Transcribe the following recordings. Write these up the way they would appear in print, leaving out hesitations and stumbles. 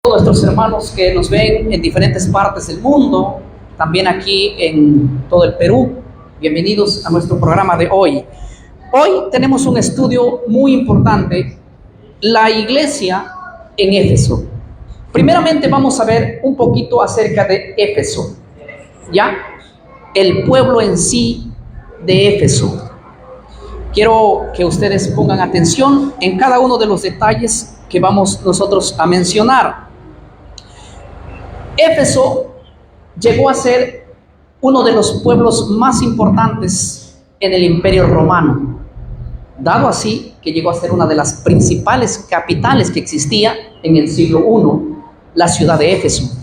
todos nuestros hermanos que nos ven en diferentes partes del mundo, también aquí en todo el Perú. Bienvenidos a nuestro programa de hoy. Hoy tenemos un estudio muy importante, la iglesia en Éfeso. Primeramente vamos a ver un poquito acerca de Éfeso, ¿ya? El pueblo en sí de Éfeso. Quiero que ustedes pongan atención en cada uno de los detalles que vamos nosotros a mencionar. Éfeso llegó a ser uno de los pueblos más importantes en el Imperio Romano, dado así que llegó a ser una de las principales capitales que existía en el siglo I, la ciudad de Éfeso.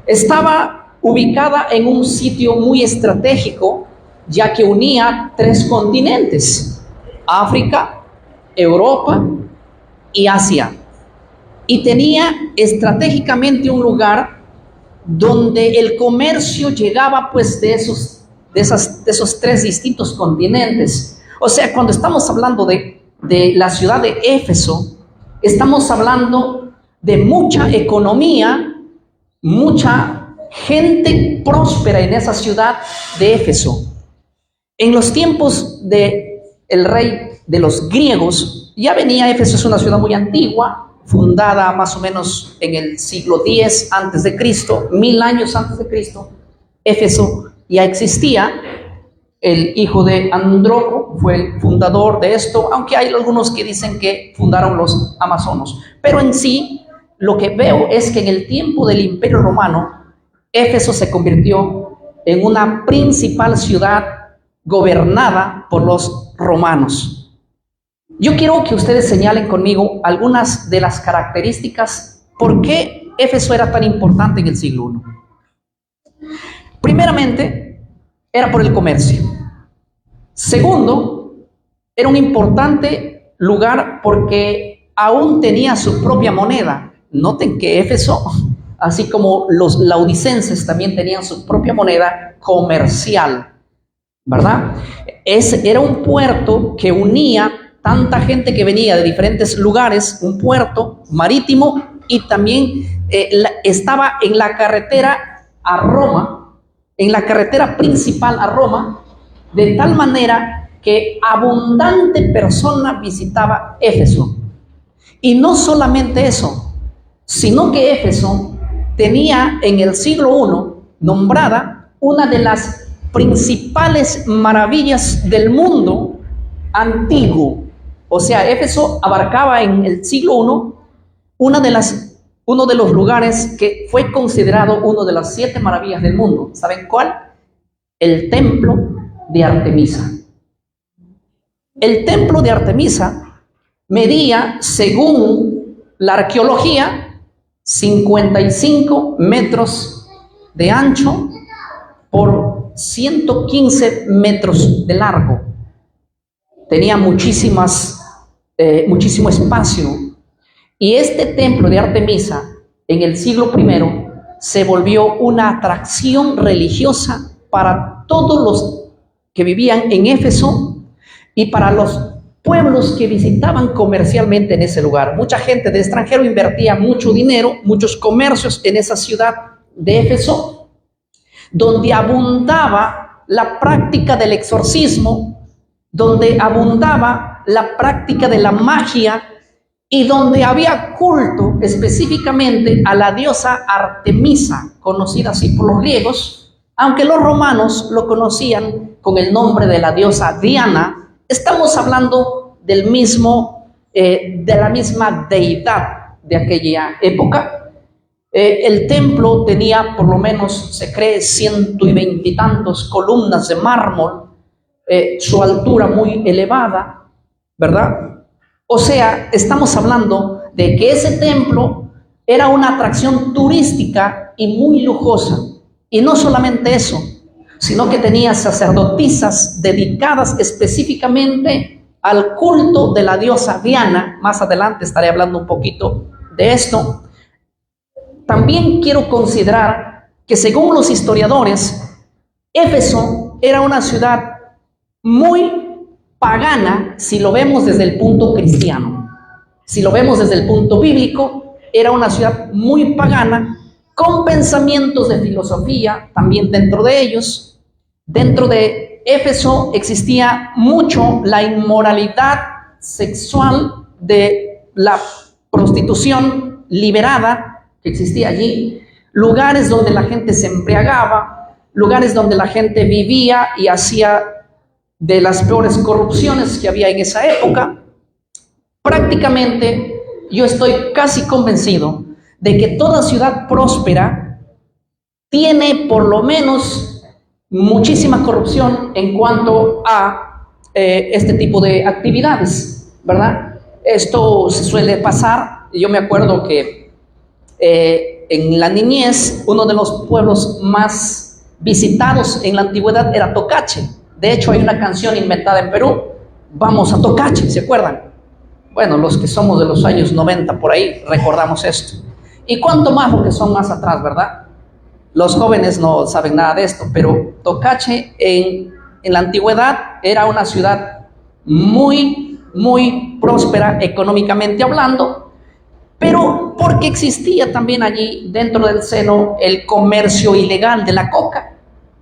Estaba ubicada en un sitio muy estratégico, ya que unía 3 continentes: África, Europa y Asia. Y tenía estratégicamente un lugar donde el comercio llegaba pues de esos 3 distintos continentes. O sea, cuando estamos hablando de la ciudad de Éfeso, estamos hablando de mucha economía, mucha gente próspera en esa ciudad de Éfeso. En los tiempos del rey de los griegos, ya venía Éfeso, es una ciudad muy antigua, fundada más o menos en el siglo X antes de Cristo, 1000 años antes de Cristo. Éfeso ya existía. El hijo de Androco fue el fundador de esto, aunque hay algunos que dicen que fundaron los amazonos. Pero en sí, lo que veo es que en el tiempo del Imperio Romano, Éfeso se convirtió en una principal ciudad gobernada por los romanos. Yo quiero que ustedes señalen conmigo algunas de las características por qué Éfeso era tan importante en el siglo I. Primeramente, era por el comercio. Segundo, era un importante lugar porque aún tenía su propia moneda. Noten que Éfeso, así como los laodicenses, también tenían su propia moneda comercial, ¿verdad? Era un puerto que unía tanta gente que venía de diferentes lugares, un puerto marítimo, y también estaba en la carretera a Roma, en la carretera principal a Roma, de tal manera que abundante persona visitaba Éfeso. Y no solamente eso, sino que Éfeso tenía en el siglo I nombrada una de las principales maravillas del mundo antiguo. O sea, Éfeso abarcaba en el siglo I uno de los lugares que fue considerado uno de las 7 maravillas del mundo. ¿Saben cuál? El templo de Artemisa. El templo de Artemisa medía, según la arqueología, 55 metros de ancho por 115 metros de largo. Tenía muchísimo espacio. Y este templo de Artemisa, en el siglo I, se volvió una atracción religiosa para todos los que vivían en Éfeso y para los pueblos que visitaban comercialmente en ese lugar. Mucha gente de extranjero invertía mucho dinero, muchos comercios en esa ciudad de Éfeso, donde abundaba la práctica del exorcismo, donde abundaba la práctica de la magia y donde había culto específicamente a la diosa Artemisa, conocida así por los griegos, aunque los romanos lo conocían con el nombre de la diosa Diana. Estamos hablando de la misma deidad de aquella época. El templo tenía por lo menos, se cree, 120 y tantos columnas de mármol, su altura muy elevada, ¿verdad? O sea, estamos hablando de que ese templo era una atracción turística y muy lujosa. Y no solamente eso, sino que tenía sacerdotisas dedicadas específicamente al culto de la diosa Diana. Más adelante estaré hablando un poquito de esto. También quiero considerar que, según los historiadores, Éfeso era una ciudad muy pagana si lo vemos desde el punto cristiano. Si lo vemos desde el punto bíblico, era una ciudad muy pagana, con pensamientos de filosofía también dentro de ellos. Dentro de Éfeso existía mucho la inmoralidad sexual de la prostitución liberada que existía allí, lugares donde la gente se embriagaba, lugares donde la gente vivía y hacía de las peores corrupciones que había en esa época. Prácticamente yo estoy casi convencido de que toda ciudad próspera tiene por lo menos muchísima corrupción en cuanto a este tipo de actividades, ¿verdad? Esto se suele pasar. Yo me acuerdo que en la niñez, uno de los pueblos más visitados en la antigüedad era Tocache. De hecho, hay una canción inventada en Perú, Vamos a Tocache, ¿se acuerdan? Bueno, los que somos de los años 90 por ahí recordamos esto. Y cuánto más porque son más atrás, ¿verdad? Los jóvenes no saben nada de esto, pero Tocache en la antigüedad era una ciudad muy, muy próspera económicamente hablando, pero porque existía también allí dentro del seno el comercio ilegal de la coca,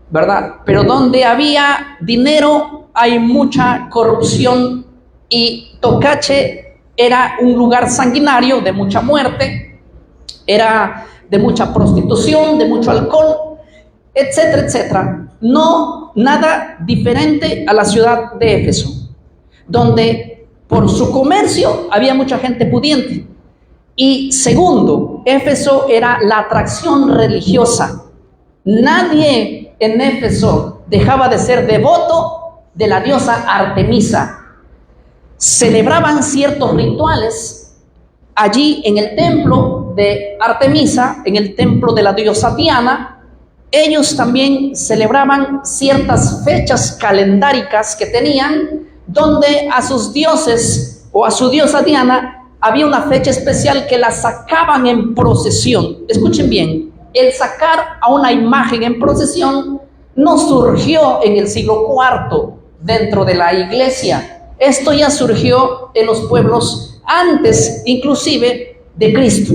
¿verdad? Pero donde había dinero hay mucha corrupción, y Tocache era un lugar sanguinario de mucha muerte, era de mucha prostitución, de mucho alcohol, etcétera, etcétera. No, nada diferente a la ciudad de Éfeso, donde por su comercio había mucha gente pudiente. Y segundo, Éfeso era la atracción religiosa. Nadie en Éfeso dejaba de ser devoto de la diosa Artemisa. Celebraban ciertos rituales allí en el templo de Artemisa, en el templo de la diosa Diana. Ellos también celebraban ciertas fechas calendáricas que tenían, donde a sus dioses o a su diosa Diana había una fecha especial que la sacaban en procesión. Escuchen bien, el sacar a una imagen en procesión no surgió en el siglo IV dentro de la iglesia. Esto ya surgió en los pueblos antes inclusive de Cristo.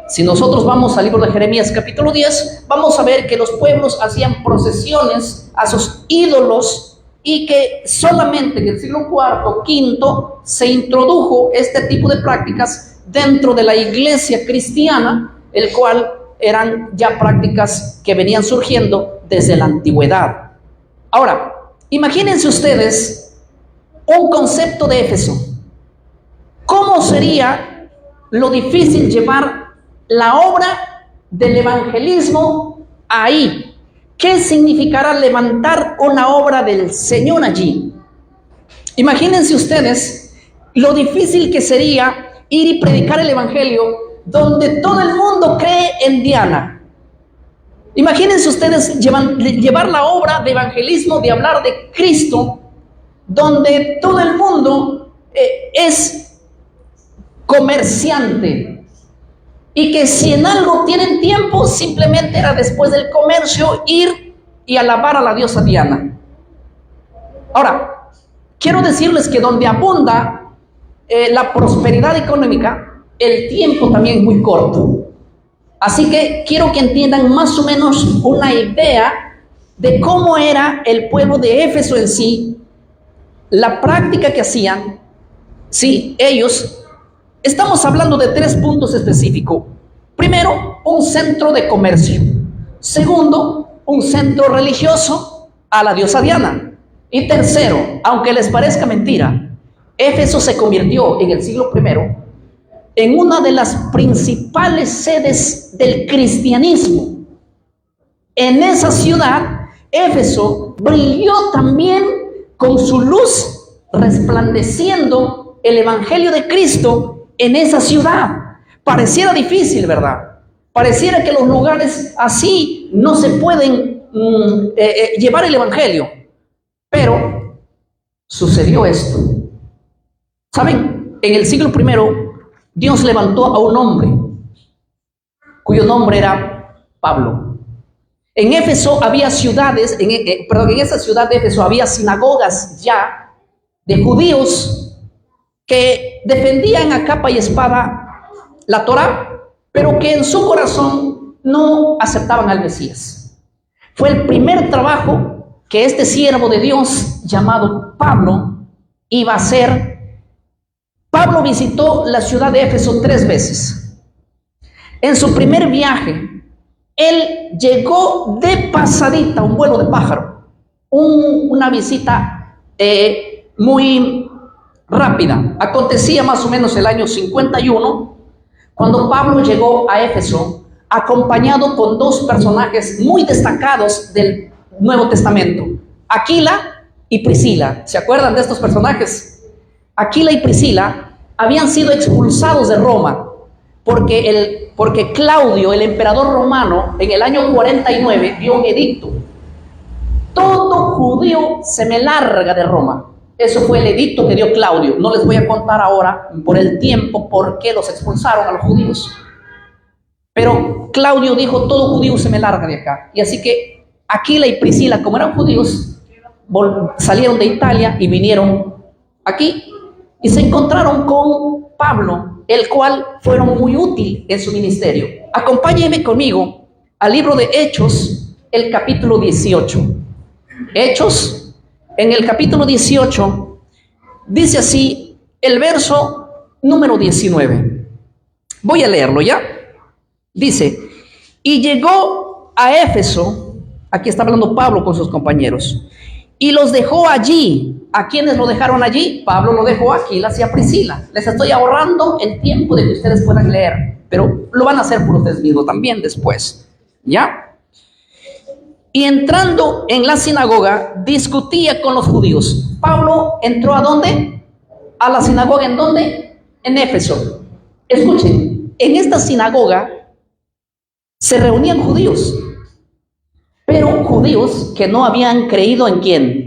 Si nosotros vamos al libro de Jeremías capítulo 10, vamos a ver que los pueblos hacían procesiones a sus ídolos, y que solamente en el siglo IV, V se introdujo este tipo de prácticas dentro de la iglesia cristiana, el cual eran ya prácticas que venían surgiendo desde la antigüedad. Ahora, imagínense ustedes un concepto de Éfeso. ¿Cómo sería lo difícil llevar la obra del evangelismo ahí? ¿Qué significará levantar una obra del Señor allí? Imagínense ustedes lo difícil que sería ir y predicar el evangelio donde todo el mundo cree en Diana. Imagínense ustedes llevar la obra de evangelismo, de hablar de Cristo, donde todo el mundo es comerciante, y que si en algo tienen tiempo, simplemente era después del comercio ir y alabar a la diosa Diana. Ahora, quiero decirles que donde abunda la prosperidad económica, el tiempo también es muy corto. Así que quiero que entiendan más o menos una idea de cómo era el pueblo de Éfeso en sí, la práctica que hacían. Sí, ellos, estamos hablando de 3 puntos específicos. Primero, un centro de comercio. Segundo, un centro religioso a la diosa Diana. Y tercero, aunque les parezca mentira, Éfeso se convirtió en el siglo I en una de las principales sedes del cristianismo. En esa ciudad, Éfeso brilló también con su luz, resplandeciendo el evangelio de Cristo en esa ciudad. Pareciera difícil, ¿verdad? Pareciera que los lugares así no se pueden llevar el evangelio. Pero sucedió esto. ¿Saben? En el siglo I, Dios levantó a un hombre cuyo nombre era Pablo. En Éfeso había ciudades, en esa ciudad de Éfeso había sinagogas ya de judíos que defendían a capa y espada la Torá, pero que en su corazón no aceptaban al Mesías. Fue el primer trabajo que este siervo de Dios llamado Pablo iba a hacer. Pablo visitó la ciudad de Éfeso 3 veces. En su primer viaje, él llegó de pasadita, un vuelo de pájaro, una visita muy rápida. Acontecía más o menos el año 51, cuando Pablo llegó a Éfeso, acompañado con dos personajes muy destacados del Nuevo Testamento, Aquila y Priscila. ¿Se acuerdan de estos personajes? Aquila y Priscila habían sido expulsados de Roma porque Claudio, el emperador romano, en el año 49 dio un edicto: todo judío se me larga de Roma. Eso fue el edicto que dio Claudio. No les voy a contar ahora por el tiempo por qué los expulsaron a los judíos, pero Claudio dijo: todo judío se me larga de acá. Y así que Aquila y Priscila, como eran judíos, salieron de Italia y vinieron aquí y se encontraron con Pablo, el cual fueron muy útil en su ministerio. Acompáñenme conmigo al libro de Hechos, el capítulo 18. Hechos, en el capítulo 18, dice así el verso número 19. Voy a leerlo ya. Dice: y llegó a Éfeso, aquí está hablando Pablo con sus compañeros, y los dejó allí. ¿A quiénes lo dejaron allí? Pablo lo dejó a Aquila y a Priscila. Les estoy ahorrando el tiempo de que ustedes puedan leer, pero lo van a hacer por ustedes mismos también después, ¿ya? Y entrando en la sinagoga, discutía con los judíos. Pablo entró ¿a dónde? A la sinagoga. ¿En dónde? En Éfeso. Escuchen, en esta sinagoga se reunían judíos, pero judíos que no habían creído ¿en quién?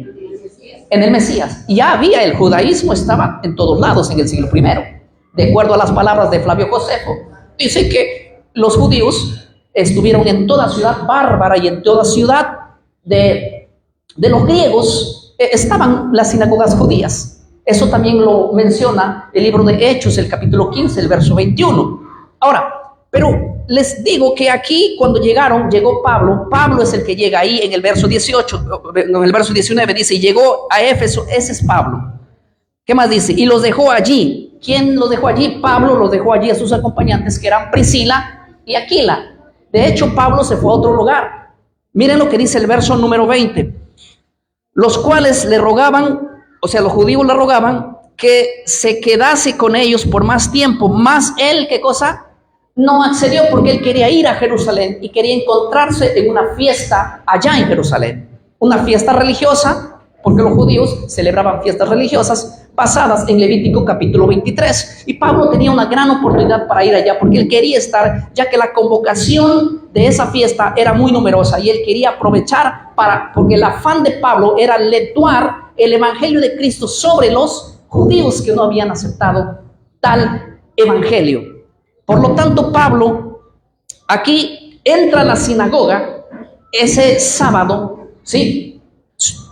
En el Mesías. Ya había, el judaísmo estaba en todos lados en el siglo I, de acuerdo a las palabras de Flavio Josefo. Dice que los judíos estuvieron en toda ciudad bárbara y en toda ciudad de los griegos estaban las sinagogas judías. Eso también lo menciona el libro de Hechos, el capítulo 15, el verso 21. Ahora, pero les digo que aquí cuando llegó Pablo es el que llega ahí en el verso 18, en el verso 19 dice: y llegó a Éfeso. Ese es Pablo. ¿Qué más dice? Y los dejó allí. ¿Quién los dejó allí? Pablo los dejó allí a sus acompañantes, que eran Priscila y Aquila. De hecho, Pablo se fue a otro lugar. Miren lo que dice el verso número 20. Los cuales le rogaban, o sea, los judíos le rogaban que se quedase con ellos por más tiempo. Más él, ¿qué cosa? No accedió, porque él quería ir a Jerusalén y quería encontrarse en una fiesta allá en Jerusalén. Una fiesta religiosa, porque los judíos celebraban fiestas religiosas basadas en Levítico capítulo 23. Y Pablo tenía una gran oportunidad para ir allá, porque él quería estar, ya que la convocación de esa fiesta era muy numerosa y él quería aprovechar porque el afán de Pablo era letuar el evangelio de Cristo sobre los judíos que no habían aceptado tal evangelio. Por lo tanto, Pablo aquí entra a la sinagoga ese sábado, ¿sí?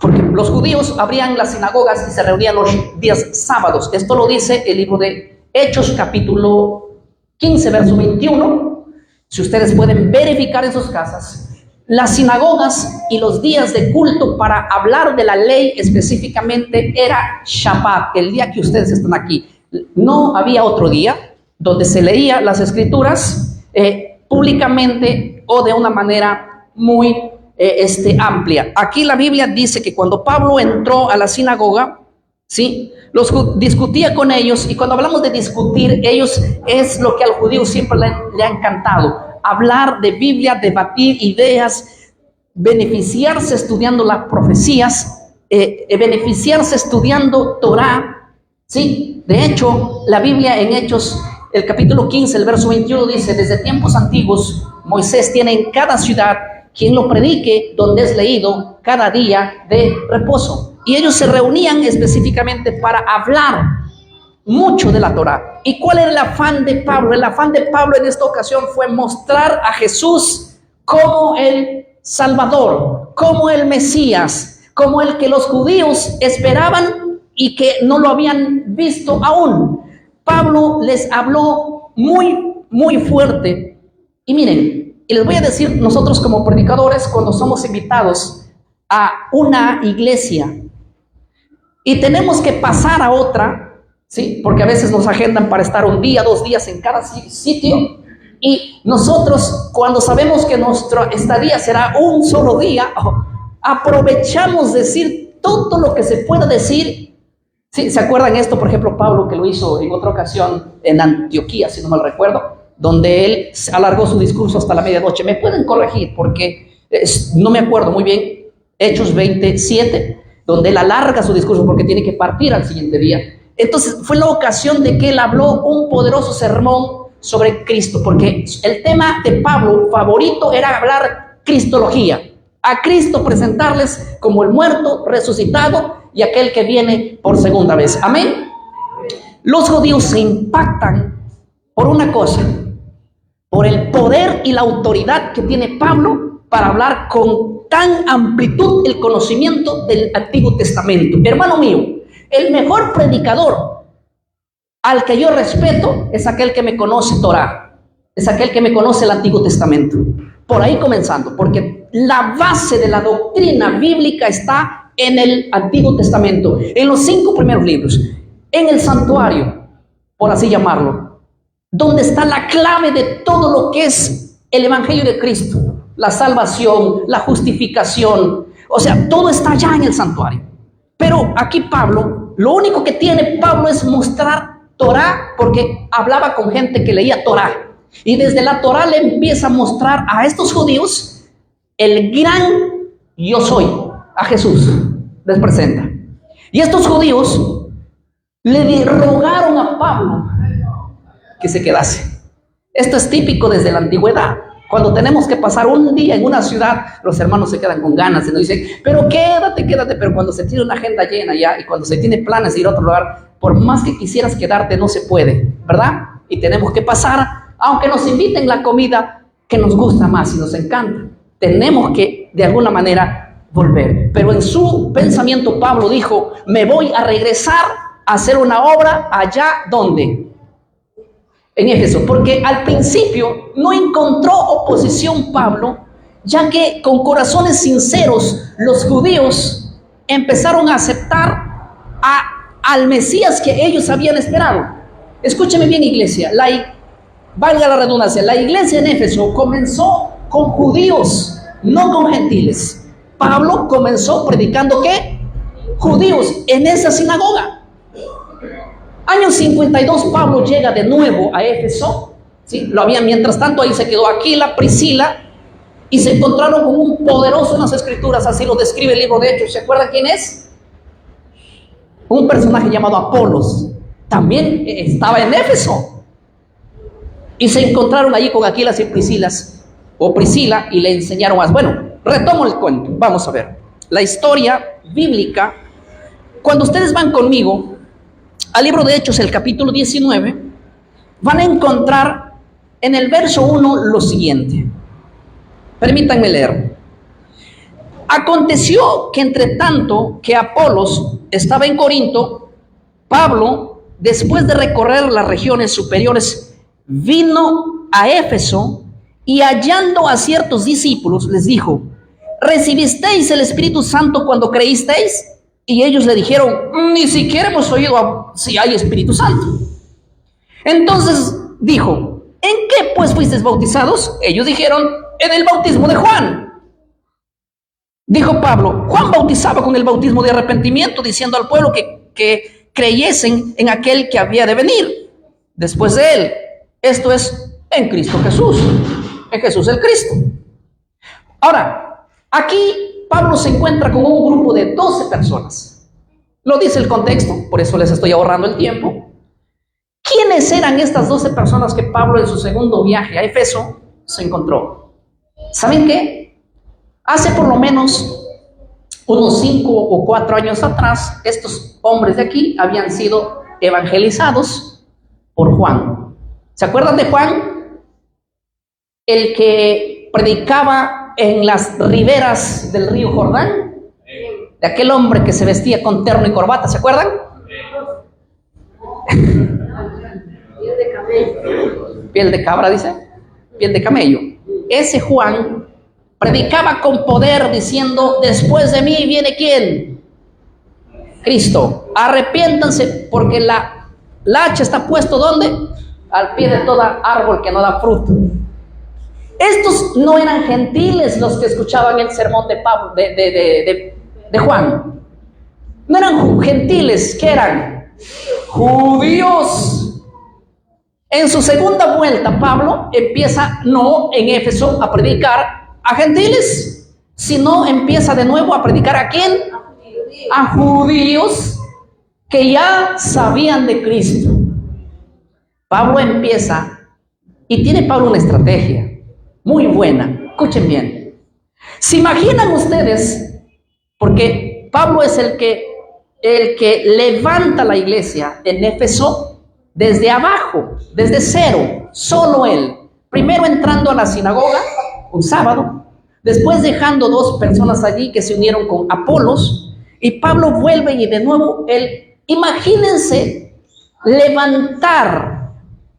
Porque los judíos abrían las sinagogas y se reunían los días sábados. Esto lo dice el libro de Hechos, capítulo 15, verso 21. Si ustedes pueden verificar en sus casas, las sinagogas y los días de culto para hablar de la ley específicamente era Shabbat, el día que ustedes están aquí. No había otro día donde se leía las escrituras públicamente o de una manera muy amplia. Aquí la Biblia dice que cuando Pablo entró a la sinagoga, ¿sí?, discutía con ellos. Y cuando hablamos de discutir, ellos es lo que al judío siempre le ha encantado: hablar de Biblia, debatir ideas, beneficiarse estudiando las profecías, beneficiarse estudiando Torah, ¿sí? De hecho, la Biblia en Hechos, el capítulo 15, el verso 21 dice: desde tiempos antiguos Moisés tiene en cada ciudad quien lo predique, donde es leído cada día de reposo. Y ellos se reunían específicamente para hablar mucho de la Torah. ¿Y cuál era el afán de Pablo? El afán de Pablo en esta ocasión fue mostrar a Jesús como el Salvador, como el Mesías, como el que los judíos esperaban y que no lo habían visto aún. Pablo les habló muy muy fuerte. Y miren, y les voy a decir, nosotros como predicadores, cuando somos invitados a una iglesia y tenemos que pasar a otra, ¿sí? Porque a veces nos agendan para estar un día, 2 días en cada sitio, y nosotros, cuando sabemos que nuestra estadía será un solo día, aprovechamos decir todo lo que se pueda decir. ¿Sí? ¿Se acuerdan esto? Por ejemplo, Pablo, que lo hizo en otra ocasión en Antioquía, si no mal recuerdo, donde él alargó su discurso hasta la medianoche. Me pueden corregir porque no me acuerdo muy bien. Hechos 27, donde él alarga su discurso porque tiene que partir al siguiente día. Entonces fue la ocasión de que él habló un poderoso sermón sobre Cristo, porque el tema de Pablo favorito era hablar cristología, a Cristo presentarles como el muerto, resucitado y aquel que viene por segunda vez. Amén. Los judíos se impactan por una cosa, por el poder y la autoridad que tiene Pablo para hablar con tan amplitud el conocimiento del Antiguo Testamento. Hermano mío, el mejor predicador al que yo respeto es aquel que me conoce Torah, es aquel que me conoce el Antiguo Testamento. Por ahí comenzando, porque la base de la doctrina bíblica está en el Antiguo Testamento, en los 5 primeros libros, en el santuario, por así llamarlo, donde está la clave de todo lo que es el Evangelio de Cristo, la salvación, la justificación, o sea, todo está allá en el santuario. Pero aquí Pablo, lo único que tiene Pablo es mostrar Torah, porque hablaba con gente que leía Torah, y desde la Torah le empieza a mostrar a estos judíos el gran yo soy, a Jesús les presenta. Y estos judíos le rogaron a Pablo que se quedase. Esto es típico desde la antigüedad. Cuando tenemos que pasar un día en una ciudad, los hermanos se quedan con ganas y nos dicen, pero quédate, pero cuando se tiene una agenda llena ya y cuando se tiene planes de ir a otro lugar, por más que quisieras quedarte no se puede, ¿verdad? Y tenemos que pasar, aunque nos inviten la comida que nos gusta más y nos encanta, tenemos que de alguna manera volver. Pero en su pensamiento Pablo dijo, me voy a regresar a hacer una obra allá donde en Éfeso, porque al principio no encontró oposición Pablo, ya que con corazones sinceros los judíos empezaron a aceptar al Mesías que ellos habían esperado. Escúcheme bien, iglesia, valga la redundancia, la iglesia en Éfeso comenzó con judíos, no con gentiles. Pablo comenzó predicando ¿qué? Judíos en esa sinagoga. Año 52 Pablo llega de nuevo a Éfeso, ¿sí? Mientras tanto ahí se quedó Aquila, Priscila, y se encontraron con un poderoso en las escrituras, así lo describe el libro de Hechos. ¿Se acuerdan quién es? Un personaje llamado Apolos, también estaba en Éfeso, y se encontraron allí con Aquila y Priscila, y le enseñaron más. Bueno, retomo el cuento, vamos a ver, la historia bíblica. Cuando ustedes van conmigo al libro de Hechos, el capítulo 19, van a encontrar en el verso 1 lo siguiente. Permítanme leer. Aconteció que entre tanto que Apolos estaba en Corinto, Pablo, después de recorrer las regiones superiores, vino a Éfeso y hallando a ciertos discípulos les dijo, ¿recibisteis el Espíritu Santo cuando creísteis? Y ellos le dijeron, ni siquiera hemos oído si hay Espíritu Santo. Entonces dijo, ¿en qué pues fuisteis bautizados? Ellos dijeron, en el bautismo de Juan. Dijo Pablo, Juan bautizaba con el bautismo de arrepentimiento, diciendo al pueblo que creyesen en aquel que había de venir después de él. Esto es en Cristo Jesús, en Jesús el Cristo. Ahora, aquí Pablo se encuentra con un grupo de 12 personas. Lo dice el contexto, por eso les estoy ahorrando el tiempo. ¿Quiénes eran estas 12 personas que Pablo en su segundo viaje a Éfeso se encontró? ¿Saben qué? Hace por lo menos unos 5 o 4 años atrás, estos hombres de aquí habían sido evangelizados por Juan. ¿Se acuerdan de Juan? El que predicaba en las riberas del río Jordán, de aquel hombre que se vestía con terno y corbata, ¿se acuerdan? piel de cabra, dice, piel de camello. Ese Juan predicaba con poder diciendo, después de mí viene ¿quién? Cristo. Arrepiéntanse porque la hacha está puesto ¿dónde? Al pie de todo árbol que no da fruto. Estos no eran gentiles los que escuchaban el sermón de Pablo, de Juan. No eran gentiles, ¿qué eran? Judíos. En su segunda vuelta, Pablo empieza no en Éfeso a predicar a gentiles, sino empieza de nuevo a predicar ¿a quién? A judíos que ya sabían de Cristo. Pablo empieza y tiene Pablo una estrategia muy buena. Escuchen bien. ¿Se imaginan ustedes? Porque Pablo es el que levanta la iglesia en Éfeso desde abajo, desde cero, solo él. Primero entrando a la sinagoga un sábado, después dejando 2 personas allí que se unieron con Apolos, y Pablo vuelve y de nuevo él. Imagínense levantar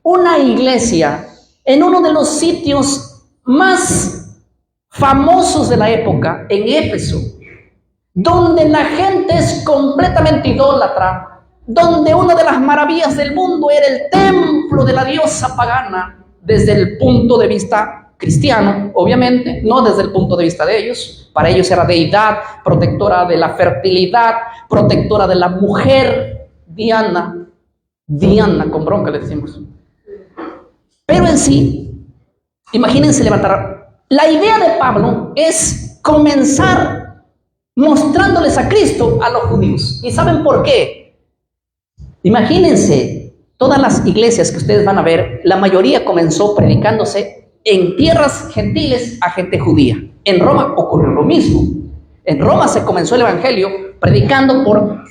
una iglesia en uno de los sitios más famosos de la época, en Éfeso, donde la gente es completamente idólatra, donde una de las maravillas del mundo era el templo de la diosa pagana, desde el punto de vista cristiano, obviamente, no desde el punto de vista de ellos. Para ellos era deidad, protectora de la fertilidad, protectora de la mujer, Diana con bronca le decimos. Pero en sí, imagínense levantar. La idea de Pablo es comenzar mostrándoles a Cristo a los judíos. ¿Y saben por qué? Imagínense, todas las iglesias que ustedes van a ver, la mayoría comenzó predicándose en tierras gentiles a gente judía. En Roma ocurrió lo mismo. En Roma se comenzó el evangelio predicando por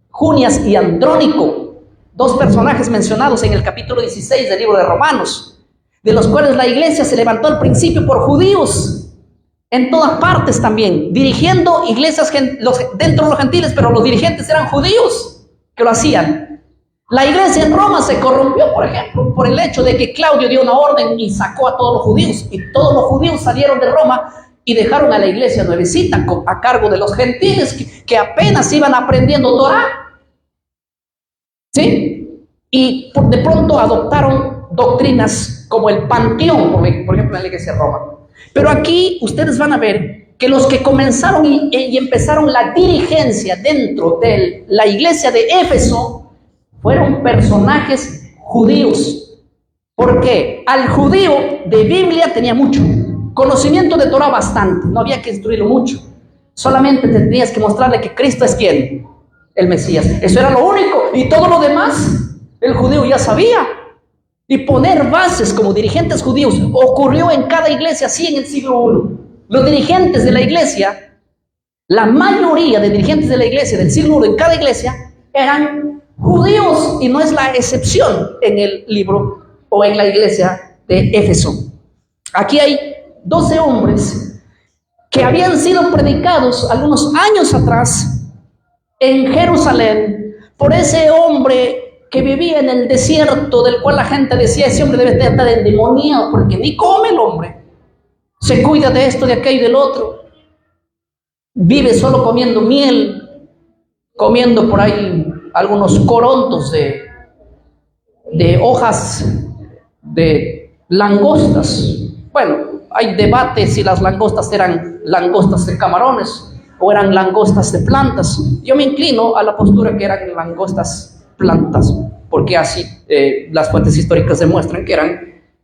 Junias y Andrónico, 2 personajes mencionados en el capítulo 16 del libro de Romanos, de los cuales la iglesia se levantó al principio por judíos, en todas partes también, dirigiendo iglesias dentro de los gentiles, pero los dirigentes eran judíos que lo hacían. La iglesia en Roma se corrompió, por ejemplo, por el hecho de que Claudio dio una orden y sacó a todos los judíos, y todos los judíos salieron de Roma y dejaron a la iglesia nuevecita a cargo de los gentiles que apenas iban aprendiendo Torá. ¿Sí? Y de pronto adoptaron doctrinas como el panteón, por ejemplo, en la iglesia de Roma. Pero aquí ustedes van a ver que los que comenzaron y empezaron la dirigencia dentro de la iglesia de Éfeso fueron personajes judíos. Porque al judío de Biblia tenía mucho, conocimiento de Torah bastante, no había que instruirlo mucho. Solamente tendrías que mostrarle que Cristo es ¿quién? El Mesías. Eso era lo único, y todo lo demás el judío ya sabía. Y poner bases como dirigentes judíos ocurrió en cada iglesia así en el siglo I. Los dirigentes de la iglesia, la mayoría de dirigentes de la iglesia del siglo I en cada iglesia eran judíos, y no es la excepción en el libro o en la iglesia de Éfeso. Aquí hay 12 hombres que habían sido predicados algunos años atrás en Jerusalén por ese hombre que vivía en el desierto, del cual la gente decía, ese hombre debe estar endemoniado porque ni come el hombre, se cuida de esto, de aquello y del otro, vive solo comiendo miel, comiendo por ahí algunos corontos de hojas de langostas. Bueno, hay debate si las langostas eran langostas de camarones o eran langostas de plantas. Yo me inclino a la postura que eran langostas plantas, porque así las fuentes históricas demuestran que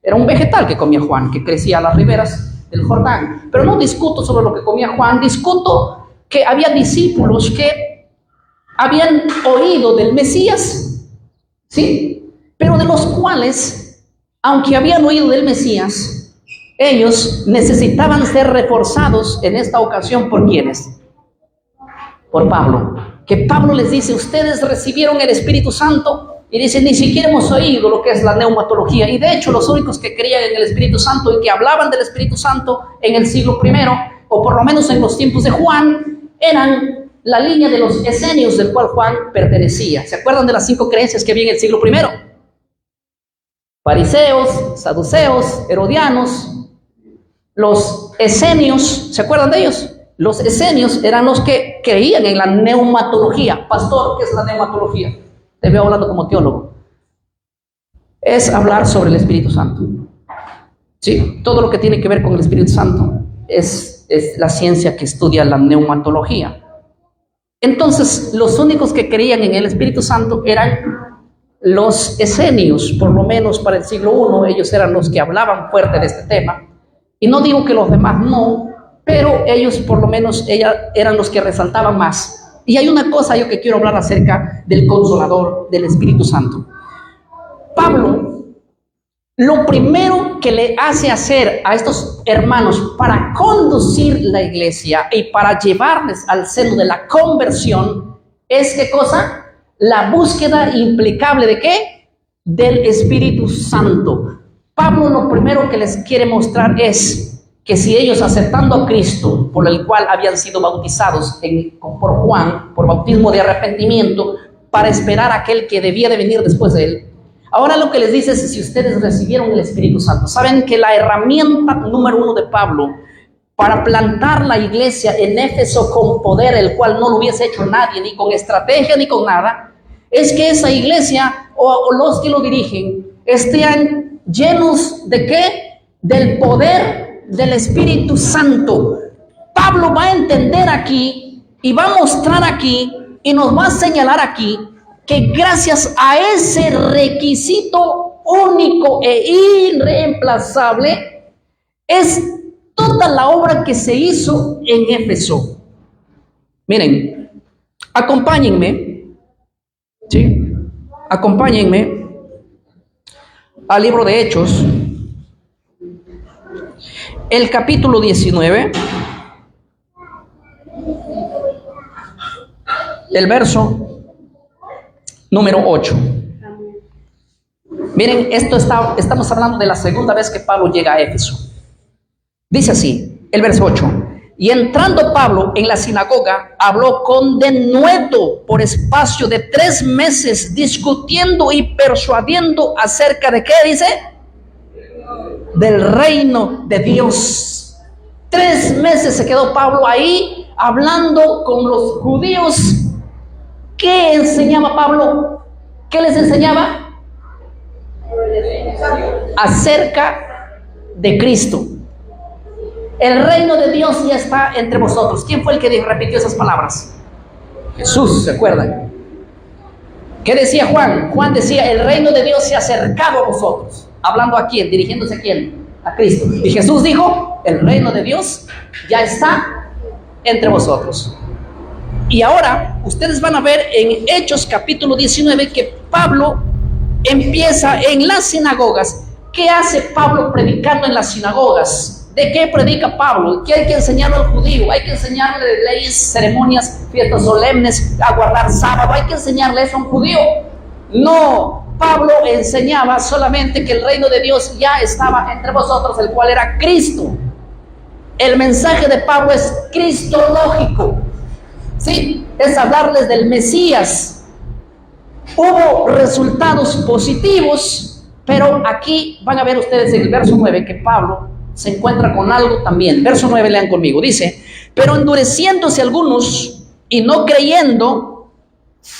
era un vegetal que comía Juan, que crecía a las riberas del Jordán. Pero no discuto sobre lo que comía Juan, discuto que había discípulos que habían oído del Mesías, ¿sí? Pero de los cuales, aunque habían oído del Mesías, ellos necesitaban ser reforzados en esta ocasión. ¿Por quiénes? Por Pablo. Que Pablo les dice, ustedes recibieron el Espíritu Santo, y dicen, ni siquiera hemos oído lo que es la neumatología. Y de hecho los únicos que creían en el Espíritu Santo y que hablaban del Espíritu Santo en el siglo I, o por lo menos en los tiempos de Juan, eran la línea de los esenios, del cual Juan pertenecía. ¿Se acuerdan de las 5 creencias que había en el siglo I? fariseos, saduceos, herodianos, los esenios. ¿Se acuerdan de ellos? Los esenios eran los que creían en la neumatología. Pastor, ¿qué es la neumatología? Te veo hablando como teólogo. Es hablar sobre el Espíritu Santo. Sí, todo lo que tiene que ver con el Espíritu Santo es la ciencia que estudia la neumatología. Entonces, los únicos que creían en el Espíritu Santo eran los esenios. Por lo menos para el siglo I, ellos eran los que hablaban fuerte de este tema. Y no digo que los demás no, pero ellos por lo menos eran los que resaltaban más. Y hay una cosa yo que quiero hablar acerca del Consolador, del Espíritu Santo. Pablo, lo primero que le hace hacer a estos hermanos para conducir la iglesia y para llevarles al seno de la conversión es, ¿qué cosa? La búsqueda implicable ¿de qué? Del Espíritu Santo. Pablo lo primero que les quiere mostrar es que si ellos, aceptando a Cristo, por el cual habían sido bautizados por Juan, por bautismo de arrepentimiento, para esperar a aquel que debía de venir después de él, ahora lo que les dice es: si ustedes recibieron el Espíritu Santo, saben que la herramienta número 1 de Pablo para plantar la iglesia en Éfeso con poder, el cual no lo hubiese hecho nadie, ni con estrategia ni con nada, es que esa iglesia o los que lo dirigen estén llenos ¿de qué? Del poder del Espíritu Santo. Pablo va a entender aquí y va a mostrar aquí y nos va a señalar aquí que gracias a ese requisito único e irreemplazable es toda la obra que se hizo en Éfeso. Miren, acompáñenme, ¿sí? Acompáñenme al libro de Hechos, el capítulo 19, el verso número 8. Miren, estamos hablando de la segunda vez que Pablo llega a Éfeso. Dice así, el verso 8: y entrando Pablo en la sinagoga, habló con denuedo por espacio de 3 meses, discutiendo y persuadiendo acerca de ¿qué dice? Del reino de Dios. 3 meses se quedó Pablo ahí hablando con los judíos. ¿Qué enseñaba Pablo? ¿Qué les enseñaba? Acerca de Cristo. El reino de Dios ya está entre vosotros. ¿Quién fue el que repitió esas palabras? Jesús, ¿se acuerdan? ¿Qué decía Juan? Juan decía: el reino de Dios se ha acercado a vosotros. ¿Hablando a quién? ¿Dirigiéndose a quién? A Cristo. Y Jesús dijo: el reino de Dios ya está entre vosotros. Y ahora ustedes van a ver en Hechos capítulo 19 que Pablo empieza en las sinagogas. ¿Qué hace Pablo predicando en las sinagogas? ¿De qué predica Pablo? ¿Qué hay que enseñarle al judío? Hay que enseñarle leyes, ceremonias, fiestas solemnes, a guardar sábado. ¿Hay que enseñarle eso a un judío? No, Pablo enseñaba solamente que el reino de Dios ya estaba entre vosotros, el cual era Cristo. El mensaje de Pablo es cristológico, ¿sí? Es hablarles del Mesías. Hubo resultados positivos, pero aquí van a ver ustedes en el verso 9 que Pablo se encuentra con algo también. Verso 9, lean conmigo. Dice: pero endureciéndose algunos y no creyendo,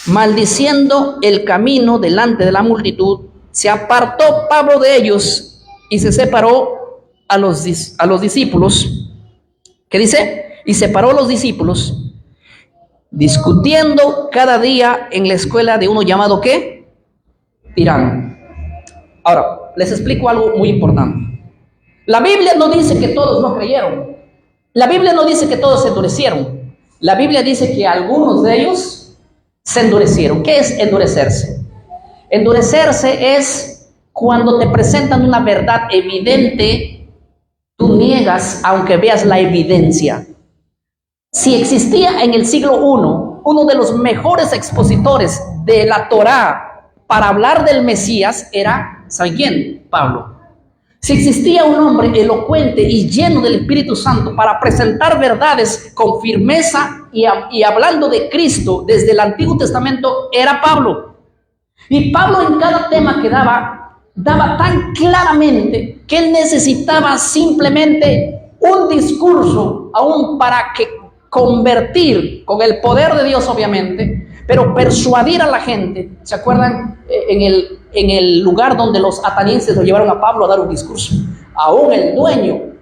maldiciendo el camino delante de la multitud, se apartó Pablo de ellos y se separó a los discípulos. ¿Qué dice? Y separó a los discípulos, discutiendo cada día en la escuela de uno llamado ¿qué? Tirano. Ahora, les explico algo muy importante. La Biblia no dice que todos no creyeron. La Biblia no dice que todos se endurecieron. La Biblia dice que algunos de ellos se endurecieron. ¿Qué es endurecerse? Endurecerse es cuando te presentan una verdad evidente, tú niegas aunque veas la evidencia. Si existía en el siglo I uno de los mejores expositores de la Torá para hablar del Mesías, era, ¿saben quién? Pablo. Si existía un hombre elocuente y lleno del Espíritu Santo para presentar verdades con firmeza y hablando de Cristo desde el Antiguo Testamento, era Pablo. Y Pablo en cada tema que daba daba tan claramente que él necesitaba simplemente un discurso, aún para que convertir con el poder de Dios, obviamente, pero persuadir a la gente. ¿Se acuerdan? En el lugar donde los atenienses lo llevaron a Pablo a dar un discurso, aún el dueño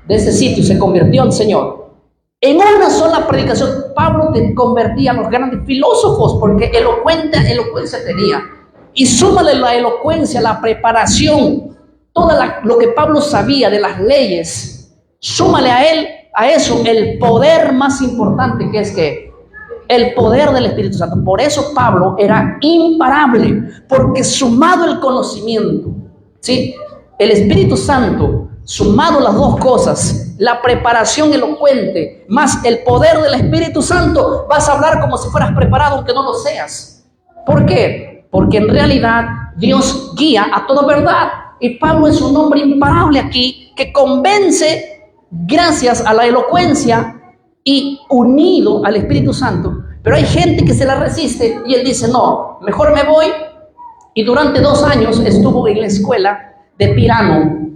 de ese sitio se convirtió en Señor. En una sola predicación, Pablo te convertía a los grandes filósofos, porque elocuencia tenía. Y súmale la elocuencia, la preparación, lo que Pablo sabía de las leyes, súmale a eso el poder más importante, que es que el poder del Espíritu Santo. Por eso Pablo era imparable, porque sumado el conocimiento, ¿sí? El Espíritu Santo, sumado las dos cosas, la preparación elocuente más el poder del Espíritu Santo, vas a hablar como si fueras preparado aunque no lo seas. ¿Por qué? Porque en realidad Dios guía a toda verdad, y Pablo es un hombre imparable aquí, que convence gracias a la elocuencia y unido al Espíritu Santo. Pero hay gente que se la resiste y él dice: no, mejor me voy. Y durante 2 años estuvo en la escuela de Tirano,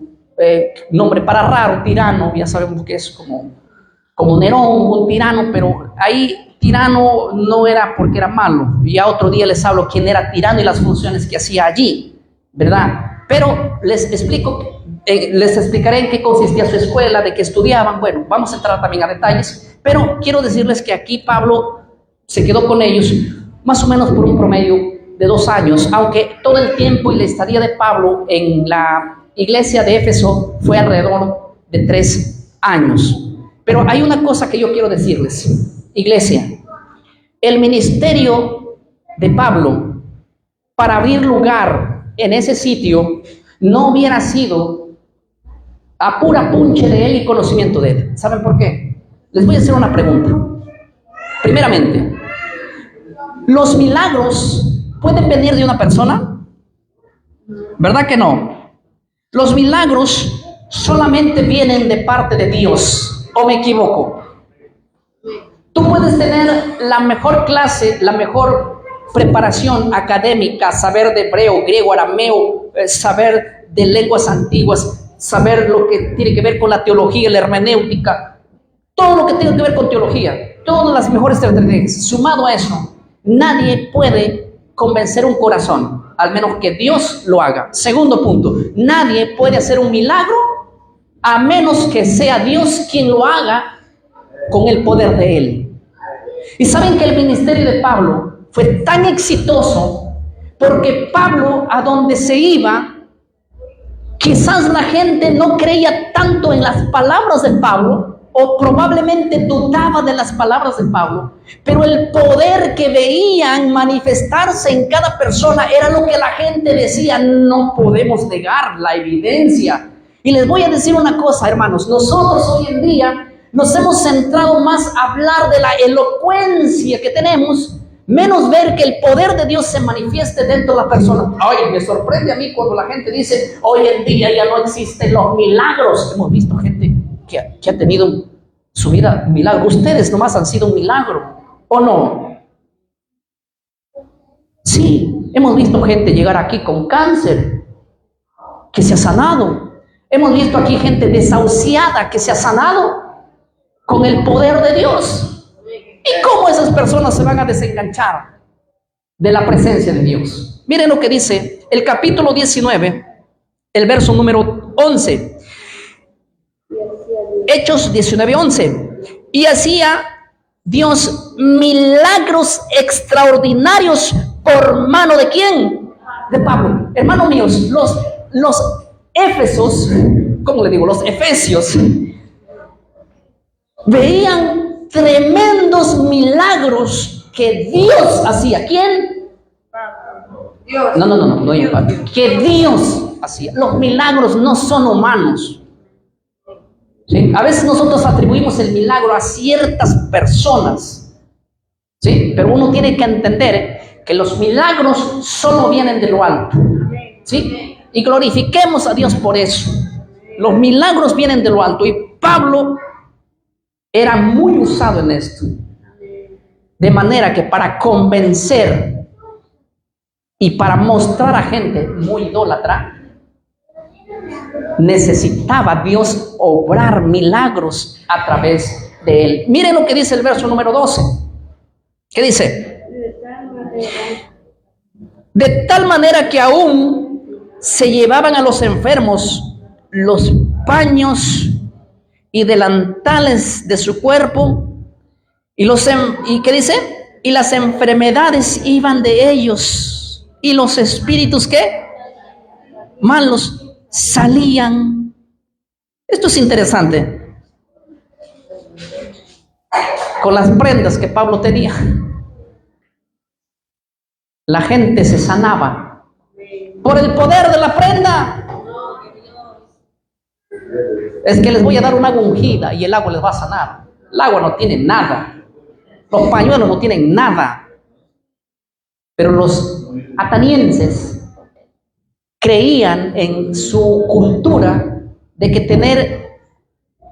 nombre para raro, Tirano, ya sabemos que es como Nerón, un tirano, pero ahí tirano no era porque era malo. Ya otro día les hablo quién era Tirano y las funciones que hacía allí, ¿verdad? Pero les explicaré en qué consistía su escuela, de qué estudiaban. Bueno, vamos a entrar también a detalles, pero quiero decirles que aquí Pablo se quedó con ellos más o menos por un promedio de 2 años, aunque todo el tiempo y la estadía de Pablo en la iglesia de Éfeso fue alrededor de 3 años. Pero hay una cosa que yo quiero decirles, iglesia: el ministerio de Pablo para abrir lugar en ese sitio no hubiera sido a pura punche de él y conocimiento de él. ¿Saben por qué? Les voy a hacer una pregunta. Primeramente, ¿los milagros pueden venir de una persona? ¿Verdad que no? Los milagros solamente vienen de parte de Dios, ¿o me equivoco? Tú puedes tener la mejor clase, la mejor preparación académica, saber de hebreo, griego, arameo, saber de lenguas antiguas, saber lo que tiene que ver con la teología, la hermenéutica, todo lo que tiene que ver con teología, todas las mejores teologías. Sumado a eso, nadie puede convencer un corazón, al menos que Dios lo haga. Segundo punto, nadie puede hacer un milagro a menos que sea Dios quien lo haga con el poder de Él. Y saben que el ministerio de Pablo fue tan exitoso porque Pablo, a donde se iba, quizás la gente no creía tanto en las palabras de Pablo, o probablemente dudaba de las palabras de Pablo, pero el poder que veían manifestarse en cada persona era lo que la gente decía: no podemos negar la evidencia. Y les voy a decir una cosa, hermanos: nosotros hoy en día nos hemos centrado más a hablar de la elocuencia que tenemos, menos ver que el poder de Dios se manifieste dentro de la persona. Ay, me sorprende a mí cuando la gente dice: hoy en día ya no existen los milagros. Hemos visto gente que ha tenido su vida un milagro. Ustedes nomás han sido un milagro, ¿o no? Sí, hemos visto gente llegar aquí con cáncer, que se ha sanado. Hemos visto aquí gente desahuciada que se ha sanado con el poder de Dios. ¿Y cómo esas personas se van a desenganchar de la presencia de Dios? Miren lo que dice el capítulo 19, el verso número 11. Hechos 19:11. Y hacía Dios milagros extraordinarios por mano de ¿quién? De Pablo. Hermanos míos, los Éfesos, ¿cómo le digo? Los efesios veían tremendos milagros que Dios hacía. ¿Quién? Dios. No, que Dios hacía. Los milagros no son humanos. ¿Sí? A veces nosotros atribuimos el milagro a ciertas personas, ¿sí? Pero uno tiene que entender que los milagros solo vienen de lo alto, ¿sí? Y glorifiquemos a Dios por eso. Los milagros vienen de lo alto, y Pablo era muy usado en esto, de manera que para convencer Y para mostrar a gente muy idólatra, necesitaba Dios obrar milagros a través de él. Miren lo que dice el verso número 12. ¿Qué dice? De tal manera que aún se llevaban a los enfermos los paños y delantales de su cuerpo, y ¿qué dice? Y las enfermedades iban de ellos, y los espíritus ¿qué? Malos salían. Esto es interesante. Con las prendas que Pablo tenía, la gente se sanaba por el poder de la prenda. Es que les voy a dar una agua ungida y el agua les va a sanar. El agua no tiene nada, los pañuelos no tienen nada. Pero los atenienses creían en su cultura de que tener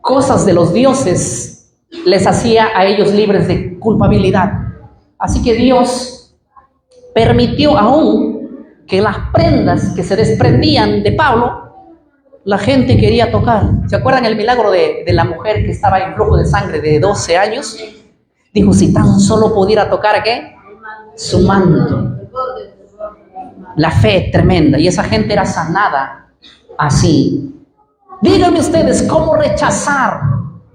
cosas de los dioses les hacía a ellos libres de culpabilidad. Así que Dios permitió aún que las prendas que se desprendían de Pablo, la gente quería tocar. ¿Se acuerdan el milagro de la mujer que estaba en flujo de sangre de 12 años? Dijo, si tan solo pudiera tocar ¿qué? Su manto. La fe tremenda, y esa gente era sanada así. Díganme ustedes, ¿cómo rechazar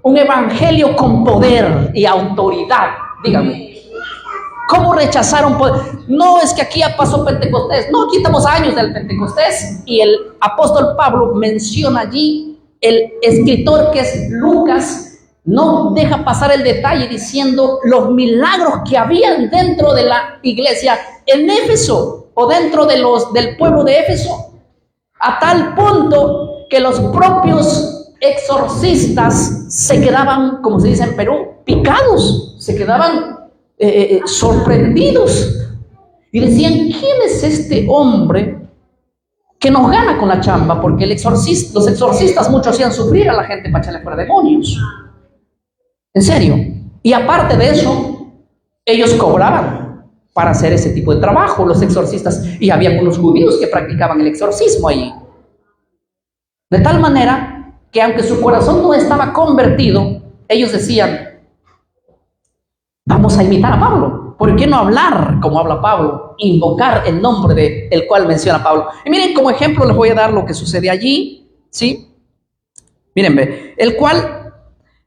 un evangelio con poder y autoridad? Díganme, ¿cómo rechazar un poder? No es que aquí ya pasó Pentecostés, no, aquí estamos años del Pentecostés, y el apóstol Pablo menciona allí, el escritor que es Lucas, no deja pasar el detalle diciendo los milagros que habían dentro de la iglesia en Éfeso, o dentro de del pueblo de Éfeso, a tal punto que los propios exorcistas se quedaban, como se dice en Perú, picados, se quedaban sorprendidos y decían, ¿quién es este hombre que nos gana con la chamba? Porque los exorcistas muchos hacían sufrir a la gente para echarle fuera demonios, en serio. Y aparte de eso, ellos cobraban para hacer ese tipo de trabajo, los exorcistas, y había algunos judíos que practicaban el exorcismo allí. De tal manera que aunque su corazón no estaba convertido, ellos decían, vamos a imitar a Pablo. ¿Por qué no hablar como habla Pablo? Invocar el nombre del cual menciona Pablo. Y miren, como ejemplo les voy a dar lo que sucede allí, ¿sí? Miren, el cual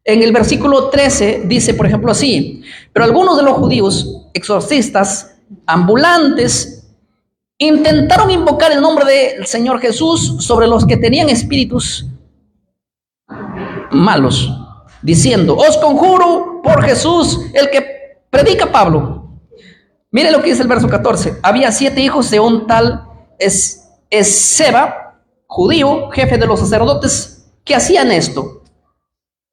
en el versículo 13 dice, por ejemplo, así: pero algunos de los judíos exorcistas ambulantes intentaron invocar el nombre del Señor Jesús sobre los que tenían espíritus malos, diciendo, os conjuro por Jesús, el que predica Pablo. Mire lo que dice el verso 14. Había 7 hijos de un tal Esceva, judío, jefe de los sacerdotes, que hacían esto.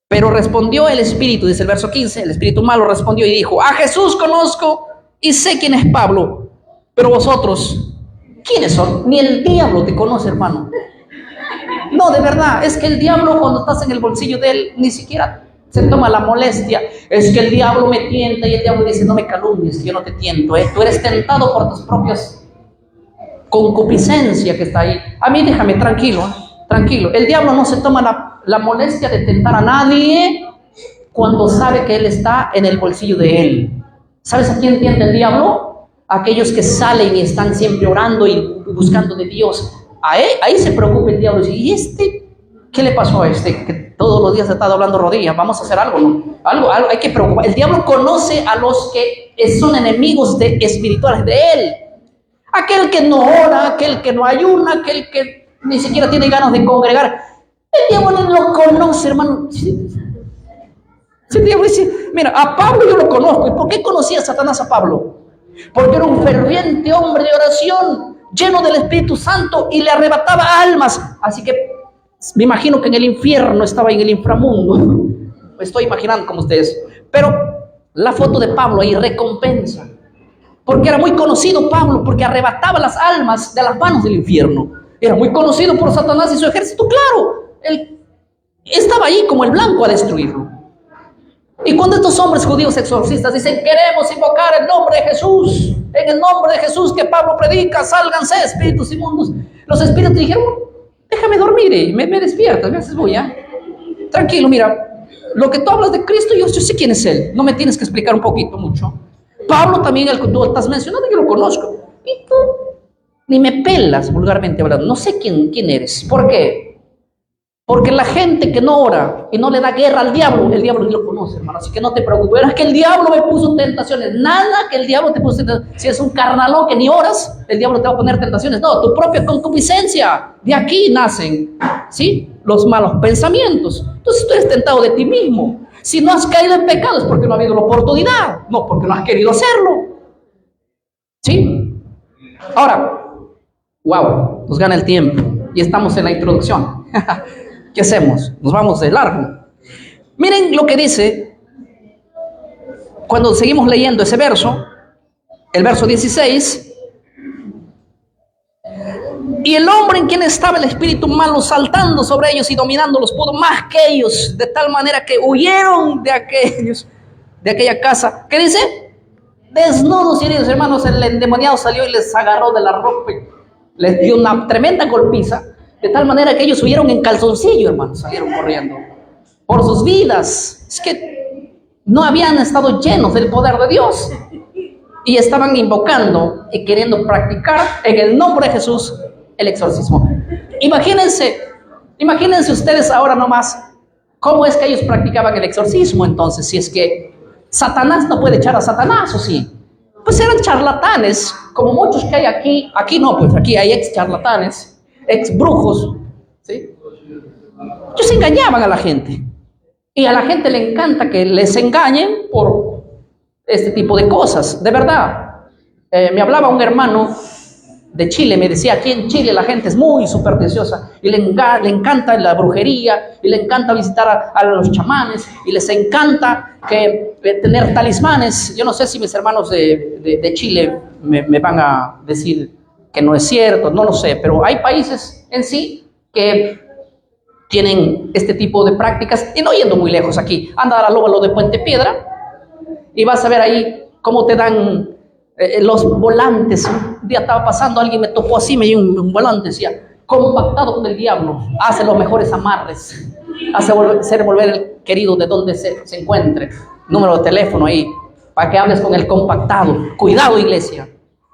Pero respondió el espíritu, dice el verso 15, el espíritu malo respondió y dijo, a Jesús conozco y sé quién es Pablo, pero vosotros, ¿quiénes son? Ni el diablo te conoce, hermano. No, de verdad, es que el diablo, cuando estás en el bolsillo de él, ni siquiera se toma la molestia. Es que el diablo me tienta, y el diablo dice, no me calumnies, que yo no te tiento, tú eres tentado por tus propias concupiscencia que está ahí. A mí déjame tranquilo, tranquilo. El diablo no se toma la molestia de tentar a nadie cuando sabe que él está en el bolsillo de él. ¿Sabes a quién tienta el diablo? A aquellos que salen y están siempre orando y buscando de Dios. Ahí se preocupa el diablo. ¿Y este? ¿Qué le pasó a este? Que todos los días está doblando rodillas. Vamos a hacer algo, ¿no? Algo hay que preocupar. El diablo conoce a los que son enemigos espirituales de él. Aquel que no ora, aquel que no ayuna, aquel que ni siquiera tiene ganas de congregar. El diablo no lo conoce, hermano. El diablo dice, mira, a Pablo yo lo conozco. ¿Y por qué conocía a Satanás a Pablo? Porque era un ferviente hombre de oración, lleno del Espíritu Santo, y le arrebataba almas. Así que me imagino que en el infierno estaba, en el inframundo. Me estoy imaginando como ustedes. Pero la foto de Pablo ahí recompensa. Porque era muy conocido Pablo, porque arrebataba las almas de las manos del infierno. Era muy conocido por Satanás y su ejército, claro. Él estaba ahí como el blanco a destruirlo. Y cuando estos hombres judíos exorcistas dicen, queremos invocar el nombre de Jesús, en el nombre de Jesús que Pablo predica, sálganse espíritus inmundos. Los espíritus dijeron, déjame dormir, me despiertas, me haces bulla. Tranquilo, mira, lo que tú hablas de Cristo, yo sé quién es Él, no me tienes que explicar un poquito, mucho. Pablo también, el que tú estás mencionando, yo lo conozco. Y tú ni me pelas, vulgarmente hablando, no sé quién eres. ¿Por qué? Porque la gente que no ora y no le da guerra al diablo, el diablo ni lo conoce, hermano. Así que no te preocupes. Es que el diablo me puso tentaciones. Nada que el diablo te puso tentaciones. Si es un carnalón que ni oras, el diablo te va a poner tentaciones. No, tu propia concupiscencia. De aquí nacen, ¿sí?, los malos pensamientos. Entonces tú eres tentado de ti mismo. Si no has caído en pecado es porque no ha habido la oportunidad, no porque no has querido hacerlo. ¿Sí? Ahora, wow, nos gana el tiempo y estamos en la introducción. ¿Qué hacemos? Nos vamos de largo. Miren lo que dice cuando seguimos leyendo ese verso, el verso 16. Y el hombre en quien estaba el espíritu malo saltando sobre ellos y dominándolos pudo más que ellos, de tal manera que huyeron de aquella casa. ¿Qué dice? Desnudos y heridos, hermanos. El endemoniado salió y les agarró de la ropa y les dio una tremenda golpiza. De tal manera que ellos huyeron en calzoncillo, hermanos, salieron corriendo por sus vidas. Es que no habían estado llenos del poder de Dios y estaban invocando y queriendo practicar en el nombre de Jesús el exorcismo. Imagínense ustedes ahora nomás cómo es que ellos practicaban el exorcismo. Entonces, si es que Satanás no puede echar a Satanás, ¿o sí? Pues eran charlatanes, como muchos que hay aquí. Aquí no, pues aquí hay ex charlatanes, ex brujos, ¿sí? Ellos engañaban a la gente y a la gente le encanta que les engañen por este tipo de cosas, de verdad. Me hablaba un hermano de Chile, me decía, aquí en Chile la gente es muy supersticiosa y le encanta la brujería y le encanta visitar a los chamanes y les encanta tener talismanes. Yo no sé si mis hermanos de Chile me van a decir que no es cierto, no lo sé, pero hay países en sí que tienen este tipo de prácticas, y no yendo muy lejos aquí, anda a la Lóbalo de Puente Piedra y vas a ver ahí cómo te dan los volantes. Un día estaba pasando, alguien me tocó así, me dio un volante, decía, compactado con el diablo, hace los mejores amarres, hace volver el querido de donde se encuentre, número de teléfono ahí, para que hables con el compactado. Cuidado, iglesia,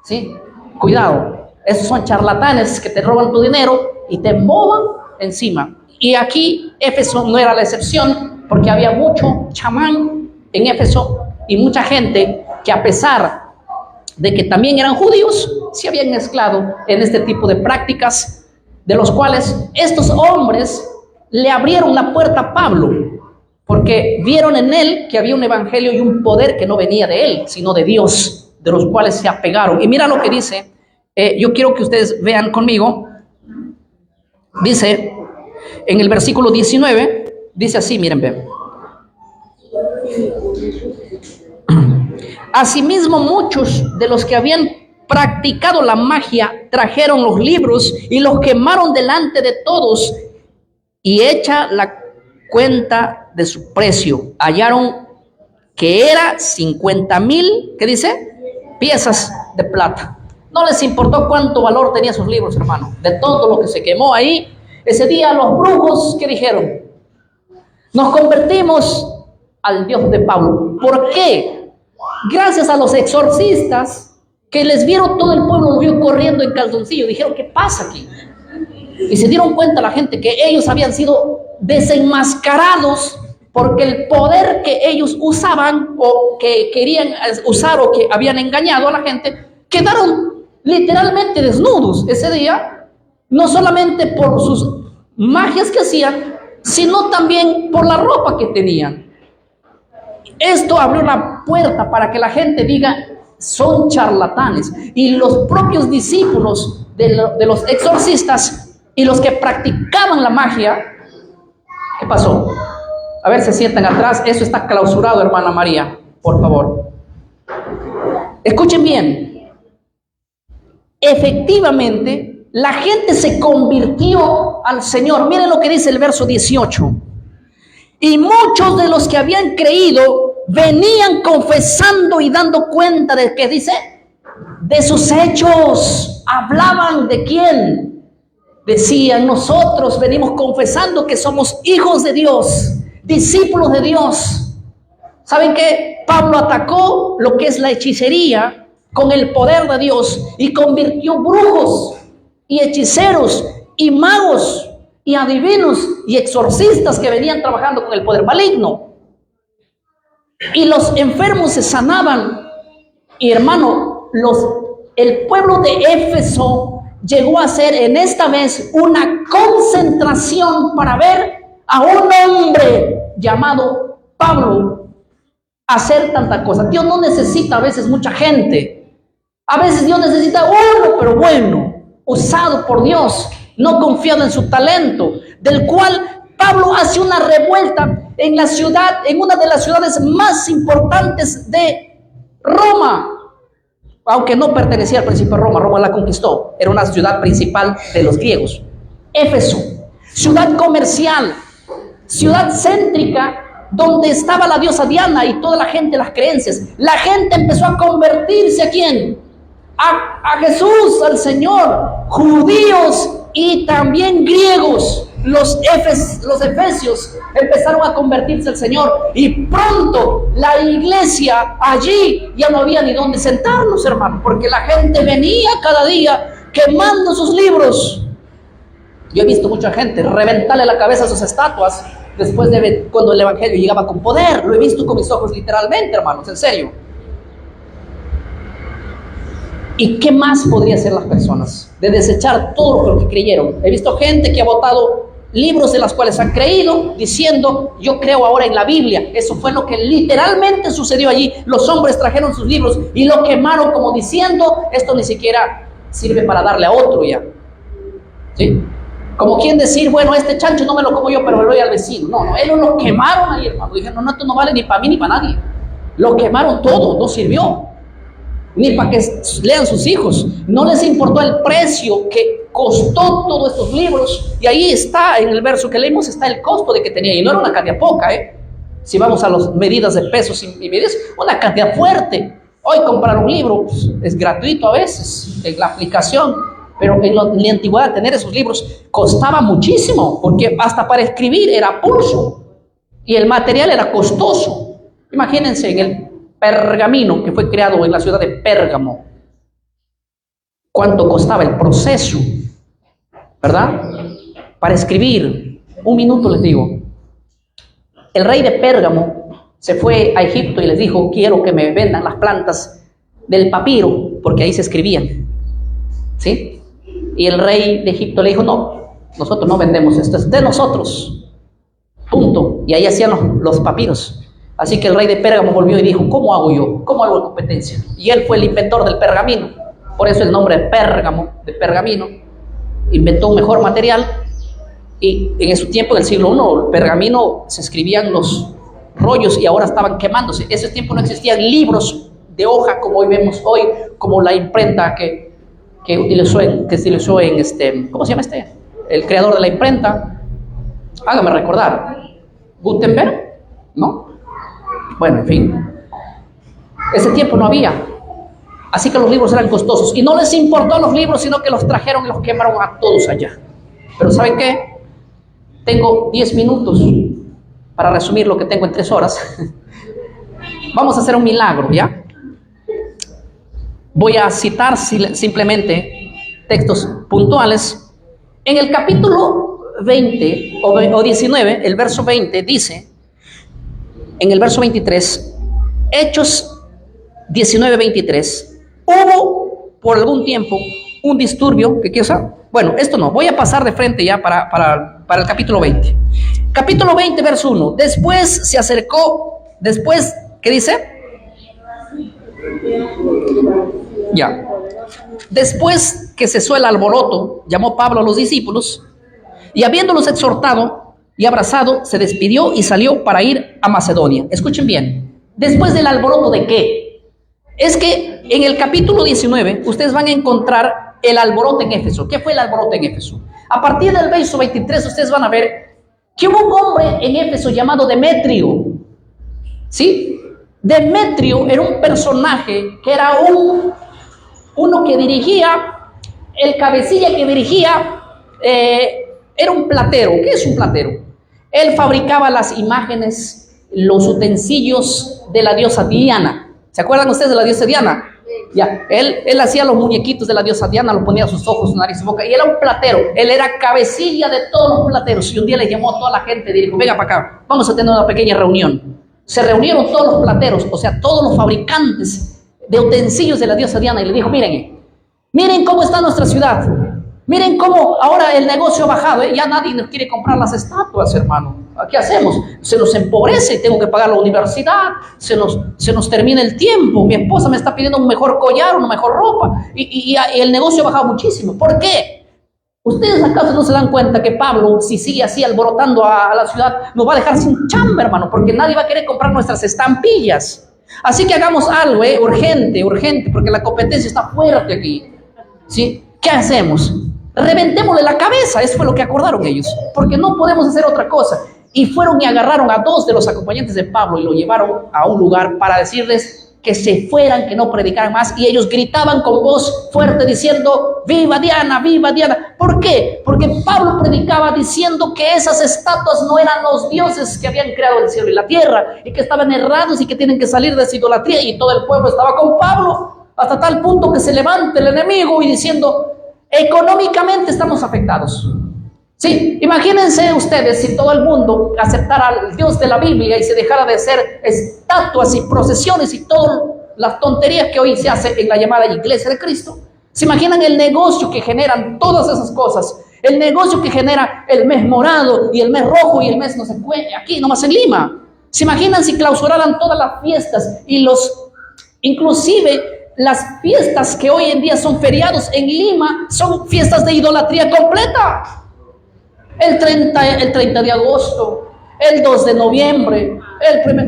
¿sí? Cuidado. Esos son charlatanes que te roban tu dinero y te emboban encima. Y aquí Éfeso no era la excepción, porque había mucho chamán en Éfeso y mucha gente que, a pesar de que también eran judíos, se habían mezclado en este tipo de prácticas, de los cuales estos hombres le abrieron la puerta a Pablo, porque vieron en él que había un evangelio y un poder que no venía de él, sino de Dios, de los cuales se apegaron. Y mira lo que dice. Yo quiero que ustedes vean conmigo. Dice en el versículo 19, dice así, miren, ven. Asimismo, muchos de los que habían practicado la magia trajeron los libros y los quemaron delante de todos, y hecha la cuenta de su precio, hallaron que era 50,000, ¿qué dice? Piezas de plata. No les importó cuánto valor tenía sus libros, hermano. De todo lo que se quemó ahí, ese día los brujos, ¿qué dijeron? Nos convertimos al Dios de Pablo. ¿Por qué? Gracias a los exorcistas que les vieron, todo el pueblo lo vio corriendo en calzoncillo. Dijeron, ¿qué pasa aquí? Y se dieron cuenta la gente que ellos habían sido desenmascarados, porque el poder que ellos usaban o que querían usar o que habían engañado a la gente, quedaron literalmente desnudos ese día, no solamente por sus magias que hacían, sino también por la ropa que tenían. Esto abrió la puerta para que la gente diga, son charlatanes. Y los propios discípulos de los exorcistas y los que practicaban la magia, ¿qué pasó? A ver, se sientan atrás. Eso está clausurado, hermana María, por favor. Escuchen bien. Efectivamente, la gente se convirtió al Señor. Miren lo que dice el verso 18. Y muchos de los que habían creído venían confesando y dando cuenta de, ¿qué dice? de sus hechos. ¿Hablaban de quién? Decían: nosotros venimos confesando que somos hijos de Dios, discípulos de Dios. ¿Saben qué? Pablo atacó lo que es la hechicería con el poder de Dios y convirtió brujos y hechiceros y magos y adivinos y exorcistas que venían trabajando con el poder maligno. Y los enfermos se sanaban. Y hermano, el pueblo de Éfeso llegó a ser en esta vez una concentración para ver a un hombre llamado Pablo hacer tanta cosa. Dios no necesita a veces mucha gente. A veces Dios necesita uno, pero bueno, usado por Dios, no confiado en su talento, del cual Pablo hace una revuelta en la ciudad, en una de las ciudades más importantes de Roma. Aunque no pertenecía al principio a Roma, Roma la conquistó. Era una ciudad principal de los griegos. Éfeso, ciudad comercial, ciudad céntrica, donde estaba la diosa Diana y toda la gente, las creencias. La gente empezó a convertirse ¿a quién? A Jesús, al Señor. Judíos y también griegos. Los efesios empezaron a convertirse al Señor, y pronto la iglesia allí ya no había ni dónde sentarnos, hermano, porque la gente venía cada día quemando sus libros. Yo he visto mucha gente reventarle la cabeza a sus estatuas después de ver cuando el evangelio llegaba con poder. Lo he visto con mis ojos literalmente, hermanos, en serio. ¿Y qué más podría hacer las personas? De desechar todo lo que creyeron. He visto gente que ha botado libros de los cuales han creído, diciendo: yo creo ahora en la Biblia. Eso fue lo que literalmente sucedió allí. Los hombres trajeron sus libros y lo quemaron, como diciendo: esto ni siquiera sirve para darle a otro ya. ¿Sí? Como quien decir: bueno, este chancho no me lo como yo, pero lo doy al vecino. No, ellos lo quemaron ahí, hermano. Dijeron: no, esto no vale ni para mí ni para nadie. Lo quemaron todo, no sirvió. Ni para que lean sus hijos. No les importó el precio que costó todos estos libros. Y ahí está, en el verso que leímos, está el costo de que tenía. Y no era una cantidad poca, Si vamos a las medidas de pesos y medidas, una cantidad fuerte. Hoy comprar un libro es gratuito a veces en la aplicación. Pero en la antigüedad tener esos libros costaba muchísimo, porque hasta para escribir era pulso. Y el material era costoso. Imagínense en el pergamino que fue creado en la ciudad de Pérgamo, cuánto costaba el proceso, ¿verdad? Para escribir, un minuto les digo. El rey de Pérgamo se fue a Egipto y les dijo: quiero que me vendan las plantas del papiro, porque ahí se escribían, ¿sí? Y el rey de Egipto le dijo: no, nosotros no vendemos esto, es de nosotros, punto. Y ahí hacían los papiros. Así que el rey de Pérgamo volvió y dijo: ¿cómo hago yo? ¿Cómo hago competencia? Y él fue el inventor del pergamino. Por eso el nombre de Pérgamo, de pergamino. Inventó un mejor material. Y en ese tiempo, en el siglo I, el pergamino se escribían los rollos y ahora estaban quemándose. En ese tiempo no existían libros de hoja como hoy vemos hoy, como la imprenta que se utilizó en ¿cómo se llama el creador de la imprenta? Hágame recordar. ¿Gutenberg? ¿No? Bueno, en fin, ese tiempo no había, así que los libros eran costosos y no les importó los libros, sino que los trajeron y los quemaron a todos allá. Pero ¿saben qué? Tengo 10 minutos para resumir lo que tengo en 3 horas. Vamos a hacer un milagro, ¿ya? Voy a citar simplemente textos puntuales. En el capítulo 20 o 19, el verso 20 dice, en el verso 23, Hechos 19:23, hubo por algún tiempo un disturbio, ¿qué cosa? Bueno, esto no, voy a pasar de frente ya para el capítulo 20. Capítulo 20, verso 1, después se acercó, después, ¿qué dice? Ya. Después que cesó el alboroto, llamó Pablo a los discípulos y habiéndolos exhortado y abrazado, se despidió y salió para ir a Macedonia. Escuchen bien, después del alboroto, ¿de qué? Es que en el capítulo 19 ustedes van a encontrar el alboroto en Éfeso. ¿Qué fue el alboroto en Éfeso? A partir del verso 23 ustedes van a ver que hubo un hombre en Éfeso llamado Demetrio. ¿Sí? Demetrio era un personaje que era uno que dirigía, el cabecilla que dirigía, era un platero. ¿Qué es un platero? Él fabricaba las imágenes, los utensilios de la diosa Diana. ¿Se acuerdan ustedes de la diosa Diana? Ya, él hacía los muñequitos de la diosa Diana, los ponía a sus ojos, su nariz, su boca, y era un platero. Él era cabecilla de todos los plateros. Y un día le llamó a toda la gente y dijo: venga para acá, vamos a tener una pequeña reunión. Se reunieron todos los plateros, o sea, todos los fabricantes de utensilios de la diosa Diana, y le dijo: miren cómo está nuestra ciudad. Miren cómo ahora el negocio ha bajado, ya nadie nos quiere comprar las estatuas, hermano. ¿Qué hacemos? Se nos empobrece, tengo que pagar la universidad, se nos termina el tiempo, mi esposa me está pidiendo un mejor collar, una mejor ropa, y el negocio ha bajado muchísimo. ¿Por qué? ¿Ustedes acaso no se dan cuenta que Pablo, si sigue así alborotando a la ciudad, nos va a dejar sin chamba, hermano? Porque nadie va a querer comprar nuestras estampillas. Así que hagamos algo, urgente, porque la competencia está fuerte aquí. ¿Sí? ¿Qué hacemos? Reventémosle la cabeza. Eso fue lo que acordaron ellos, porque no podemos hacer otra cosa. Y fueron y agarraron a 2 de los acompañantes de Pablo y lo llevaron a un lugar para decirles que se fueran, que no predicaran más. Y ellos gritaban con voz fuerte diciendo: ¡viva Diana, viva Diana! ¿Por qué? Porque Pablo predicaba diciendo que esas estatuas no eran los dioses que habían creado el cielo y la tierra, y que estaban errados y que tienen que salir de esa idolatría. Y todo el pueblo estaba con Pablo, hasta tal punto que se levanta el enemigo y diciendo: económicamente estamos afectados. Sí, imagínense ustedes si todo el mundo aceptara al Dios de la Biblia y se dejara de hacer estatuas y procesiones y todas las tonterías que hoy se hace en la llamada Iglesia de Cristo. ¿Se imaginan el negocio que generan todas esas cosas? El negocio que genera el mes morado y el mes rojo y el mes no sé qué, aquí nomás en Lima. ¿Se imaginan si clausuraran todas las fiestas y inclusive las fiestas que hoy en día son feriados en Lima son fiestas de idolatría completa? El 30 de agosto, el 2 de noviembre,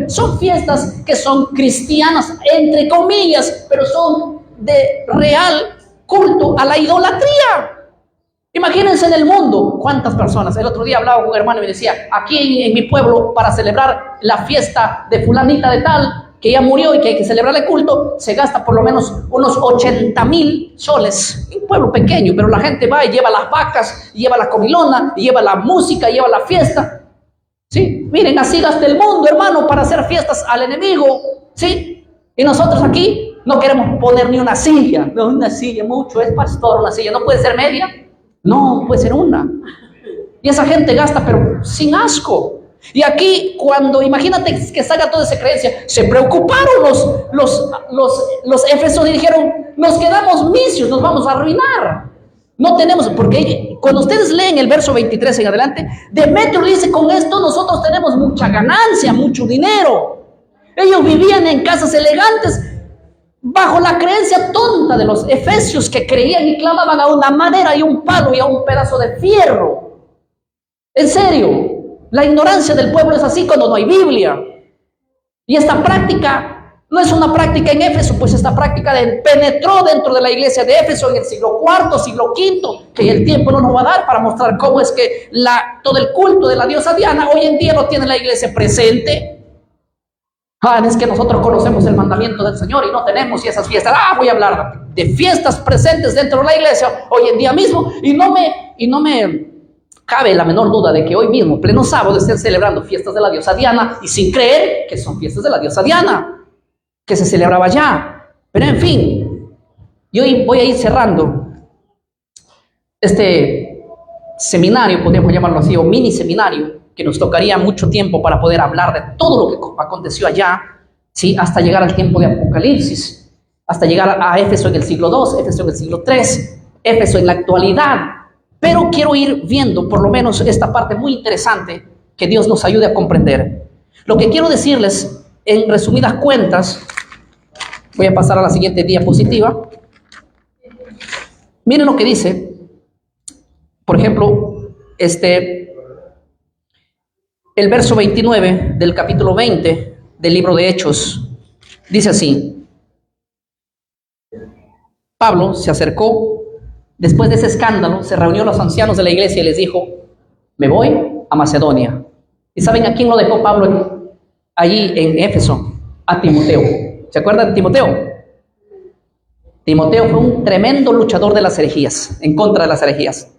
son fiestas que son cristianas, entre comillas, pero son de real culto a la idolatría. Imagínense en el mundo cuántas personas. El otro día hablaba con un hermano y me decía: aquí en mi pueblo, para celebrar la fiesta de fulanita de tal, que ya murió y que hay que celebrarle culto, se gasta por lo menos unos 80,000 soles. Un pueblo pequeño, pero la gente va y lleva las vacas, y lleva la comilona, y lleva la música, y lleva la fiesta. ¿Sí? Miren, así gasta el mundo, hermano, para hacer fiestas al enemigo. ¿Sí? Y nosotros aquí no queremos poner ni una silla. No, una silla, mucho, es pastor, una silla. ¿No puede ser media? No, puede ser una. Y esa gente gasta, pero sin asco. Y aquí, cuando imagínate que salga toda esa creencia, se preocuparon los efesios y dijeron: nos quedamos misios, nos vamos a arruinar. No tenemos, porque cuando ustedes leen el verso 23 en adelante, Demetrio dice: con esto nosotros tenemos mucha ganancia, mucho dinero. Ellos vivían en casas elegantes bajo la creencia tonta de los efesios, que creían y clamaban a una madera y un palo y a un pedazo de fierro. En serio. La ignorancia del pueblo es así cuando no hay Biblia. Y esta práctica no es una práctica en Éfeso, pues esta práctica penetró dentro de la iglesia de Éfeso en el siglo IV, siglo V, que el tiempo no nos va a dar para mostrar cómo es que todo el culto de la diosa Diana hoy en día lo tiene la iglesia presente. Es que nosotros conocemos el mandamiento del Señor y no tenemos y esas fiestas. Voy a hablar de fiestas presentes dentro de la iglesia hoy en día mismo, y no me cabe la menor duda de que hoy mismo, pleno sábado, estén celebrando fiestas de la diosa Diana y sin creer que son fiestas de la diosa Diana, que se celebraba allá. Pero en fin, yo voy a ir cerrando este seminario, podríamos llamarlo así, o mini seminario, que nos tocaría mucho tiempo para poder hablar de todo lo que aconteció allá, ¿sí? Hasta llegar al tiempo de Apocalipsis, hasta llegar a Éfeso en el siglo II, Éfeso en el siglo III, Éfeso en la actualidad. Pero quiero ir viendo por lo menos esta parte muy interesante, que Dios nos ayude a comprender. Lo que quiero decirles, en resumidas cuentas, voy a pasar a la siguiente diapositiva. Miren lo que dice, por ejemplo, el verso 29 del capítulo 20 del libro de Hechos. Dice así: Pablo se acercó. Después de ese escándalo, se reunió los ancianos de la iglesia y les dijo: me voy a Macedonia. ¿Y saben a quién lo dejó Pablo allí en Éfeso? A Timoteo. ¿Se acuerdan de Timoteo? Timoteo fue un tremendo luchador de las herejías, en contra de las herejías.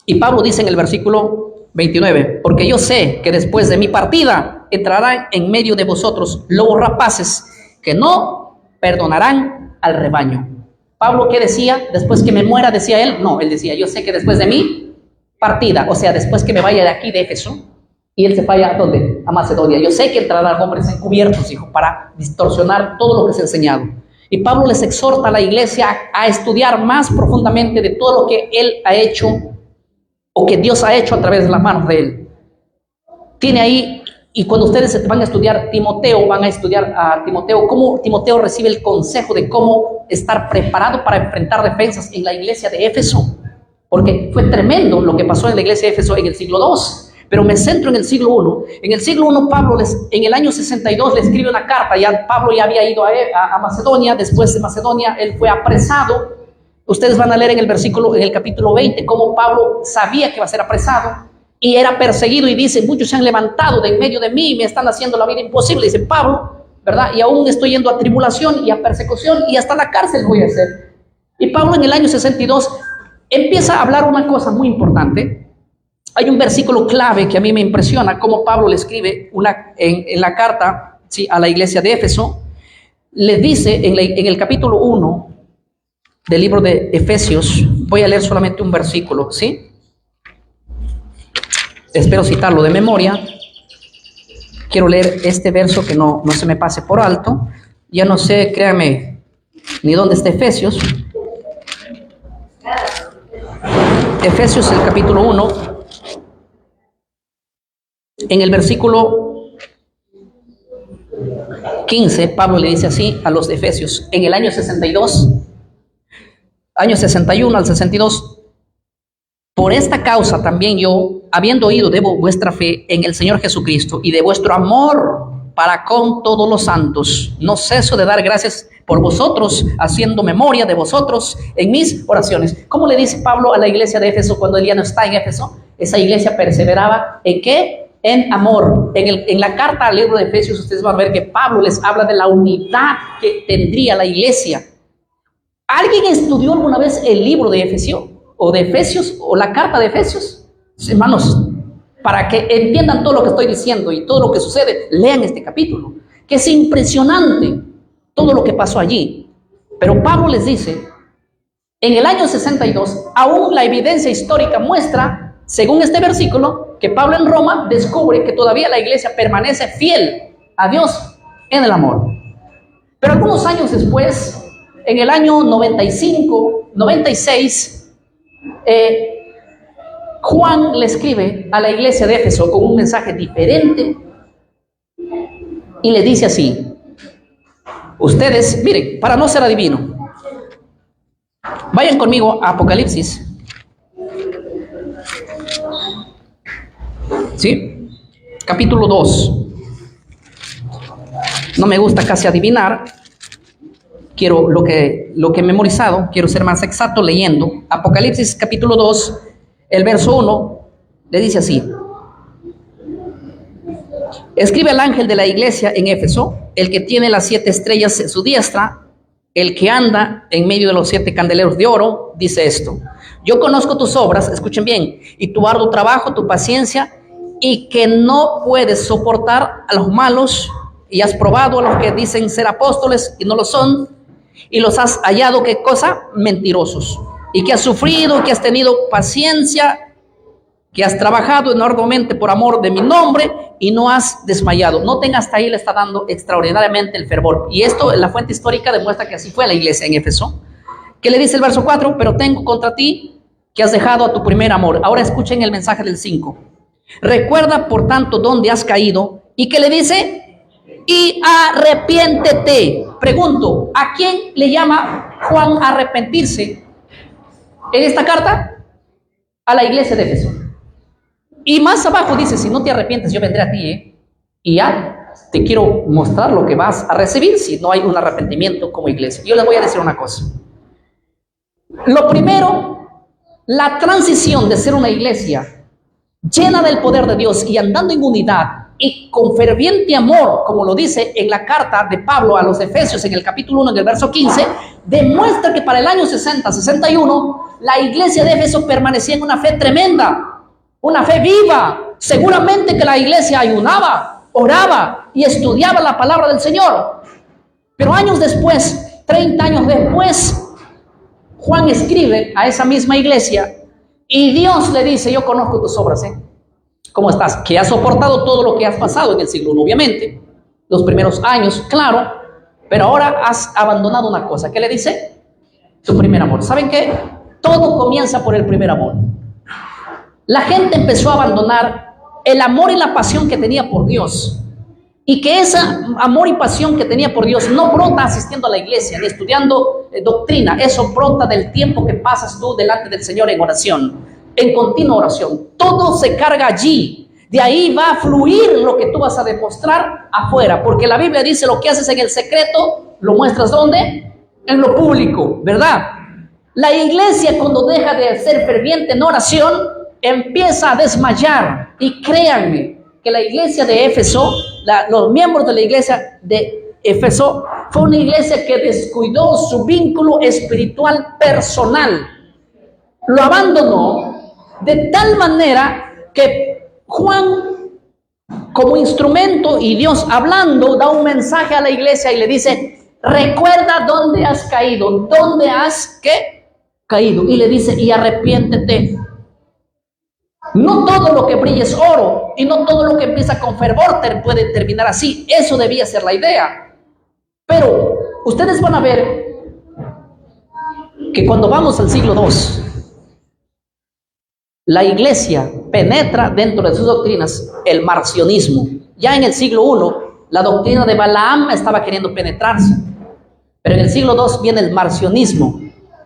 Y Pablo dice en el versículo 29, porque yo sé que después de mi partida entrarán en medio de vosotros lobos rapaces que no perdonarán al rebaño. Pablo, ¿qué decía? Después que me muera, decía él. No, él decía, yo sé que después de mi partida, o sea, después que me vaya de aquí de Éfeso, y él se vaya ¿a dónde? A Macedonia. Yo sé que entrarán hombres encubiertos, hijo, para distorsionar todo lo que se ha enseñado. Y Pablo les exhorta a la iglesia a estudiar más profundamente de todo lo que él ha hecho o que Dios ha hecho a través de las manos de él. Tiene ahí, y cuando ustedes van a estudiar Timoteo, van a estudiar a Timoteo, cómo Timoteo recibe el consejo de cómo estar preparado para enfrentar defensas en la iglesia de Éfeso. Porque fue tremendo lo que pasó en la iglesia de Éfeso en el siglo II. Pero me centro en el siglo I. En el siglo I, Pablo, en el año 62, le escribe una carta. Pablo ya había ido a Macedonia. Después de Macedonia, él fue apresado. Ustedes van a leer en el capítulo 20, cómo Pablo sabía que iba a ser apresado y era perseguido. Y dice, muchos se han levantado de en medio de mí y me están haciendo la vida imposible. Dice Pablo, ¿verdad? Y aún estoy yendo a tribulación y a persecución y hasta la cárcel voy a hacer. Y Pablo en el año 62 empieza a hablar una cosa muy importante. Hay un versículo clave que a mí me impresiona, cómo Pablo le escribe en la carta, ¿sí?, a la iglesia de Éfeso. Le dice en el capítulo 1 del libro de Efesios, voy a leer solamente un versículo, ¿sí? Espero citarlo de memoria. Quiero leer este verso que no se me pase por alto. Ya no sé, créame, ni dónde está Efesios. Efesios, el capítulo 1. En el versículo 15, Pablo le dice así a los efesios, en el año 62, año 61 al 62, por esta causa también yo, habiendo oído de vuestra fe en el Señor Jesucristo y de vuestro amor para con todos los santos, no ceso de dar gracias por vosotros, haciendo memoria de vosotros en mis oraciones. ¿Cómo le dice Pablo a la iglesia de Éfeso cuando él ya no está en Éfeso? Esa iglesia perseveraba ¿en qué? En amor. En la carta al libro de Efesios ustedes van a ver que Pablo les habla de la unidad que tendría la iglesia. ¿Alguien estudió alguna vez el libro de Efesios o de Efesios o la carta de Efesios? Hermanos, para que entiendan todo lo que estoy diciendo y todo lo que sucede, lean este capítulo, que es impresionante todo lo que pasó allí. Pero Pablo les dice, en el año 62, aún la evidencia histórica muestra, según este versículo, que Pablo en Roma descubre que todavía la iglesia permanece fiel a Dios en el amor. Pero algunos años después, en el año 95, 96, Juan le escribe a la iglesia de Éfeso con un mensaje diferente y le dice así, ustedes, miren, para no ser adivino, vayan conmigo a Apocalipsis. ¿Sí? Capítulo 2. No me gusta casi adivinar. Quiero lo que he memorizado, quiero ser más exacto leyendo. Apocalipsis capítulo 2, el verso 1, le dice así. Escribe al ángel de la iglesia en Éfeso, el que tiene las 7 estrellas en su diestra, el que anda en medio de los 7 candeleros de oro, dice esto. Yo conozco tus obras, escuchen bien, y tu arduo trabajo, tu paciencia, y que no puedes soportar a los malos, y has probado a los que dicen ser apóstoles y no lo son, y los has hallado, ¿qué cosa? Mentirosos. Y que has sufrido, que has tenido paciencia, que has trabajado enormemente por amor de mi nombre y no has desmayado. Noten, hasta ahí le está dando extraordinariamente el fervor. Y esto, la fuente histórica demuestra que así fue la iglesia en Éfeso. ¿Qué le dice el verso 4? Pero tengo contra ti que has dejado a tu primer amor. Ahora escuchen el mensaje del 5. Recuerda, por tanto, dónde has caído. ¿Y qué le dice? Y arrepiéntete. Pregunto, ¿a quién le llama Juan a arrepentirse en esta carta? A la iglesia de Éfeso. Y más abajo dice, si no te arrepientes, yo vendré a ti, y ya te quiero mostrar lo que vas a recibir si no hay un arrepentimiento como iglesia. Yo les voy a decir una cosa. Lo primero, la transición de ser una iglesia llena del poder de Dios y andando en unidad y con ferviente amor, como lo dice en la carta de Pablo a los Efesios en el capítulo 1, en el verso 15, demuestra que para el año 60-61, la iglesia de Éfeso permanecía en una fe tremenda, una fe viva. Seguramente que la iglesia ayunaba, oraba y estudiaba la palabra del Señor. Pero años después, 30 años después, Juan escribe a esa misma iglesia y Dios le dice: yo conozco tus obras, ¿cómo estás? Que has soportado todo lo que has pasado en el siglo I, obviamente, los primeros años, claro, pero ahora has abandonado una cosa. ¿Qué le dice? Tu primer amor. ¿Saben qué? Todo comienza por el primer amor. La gente empezó a abandonar el amor y la pasión que tenía por Dios. Y que ese amor y pasión que tenía por Dios no brota asistiendo a la iglesia ni estudiando doctrina. Eso brota del tiempo que pasas tú delante del Señor en oración, en continua oración. Todo se carga allí. De ahí va a fluir lo que tú vas a demostrar afuera. Porque la Biblia dice: lo que haces en el secreto, lo muestras ¿dónde? En lo público, ¿verdad? La iglesia, cuando deja de ser ferviente en oración, empieza a desmayar. Y créanme que la iglesia de Éfeso, los miembros de la iglesia de Éfeso, fue una iglesia que descuidó su vínculo espiritual personal. Lo abandonó de tal manera que Juan, como instrumento y Dios hablando, da un mensaje a la iglesia y le dice: recuerda dónde has caído, dónde has caído. Y le dice: y arrepiéntete. No todo lo que brilla es oro, y no todo lo que empieza con fervor puede terminar así. Eso debía ser la idea. Pero ustedes van a ver que cuando vamos al siglo II, la iglesia penetra dentro de sus doctrinas el marcionismo. Ya en el siglo I, la doctrina de Balaam estaba queriendo penetrarse. Pero en el siglo II viene el marcionismo,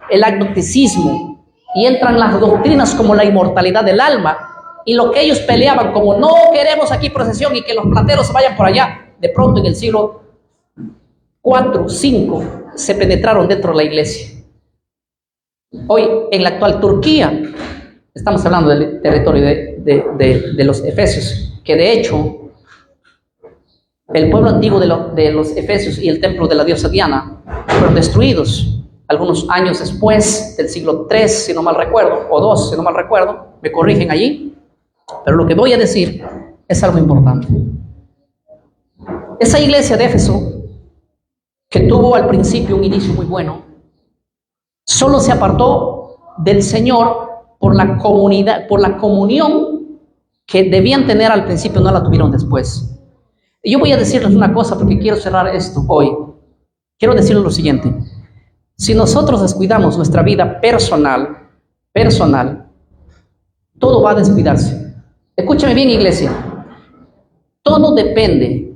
el agnosticismo, y entran las doctrinas como la inmortalidad del alma. Y lo que ellos peleaban como: no queremos aquí procesión y que los plateros se vayan por allá, de pronto en el siglo IV, V, se penetraron dentro de la iglesia. Hoy en la actual Turquía, estamos hablando del territorio de los efesios, que de hecho el pueblo antiguo de los efesios y el templo de la diosa Diana fueron destruidos algunos años después, del siglo III, si no mal recuerdo, o II, si no mal recuerdo. Me corrigen allí, pero lo que voy a decir es algo importante. Esa iglesia de Éfeso, que tuvo al principio un inicio muy bueno, solo se apartó del Señor por la comunidad, por la comunión que debían tener al principio, no la tuvieron después. Y yo voy a decirles una cosa, porque quiero cerrar esto hoy. Quiero decirles lo siguiente: si nosotros descuidamos nuestra vida personal, todo va a descuidarse. Escúchame bien, iglesia. Todo depende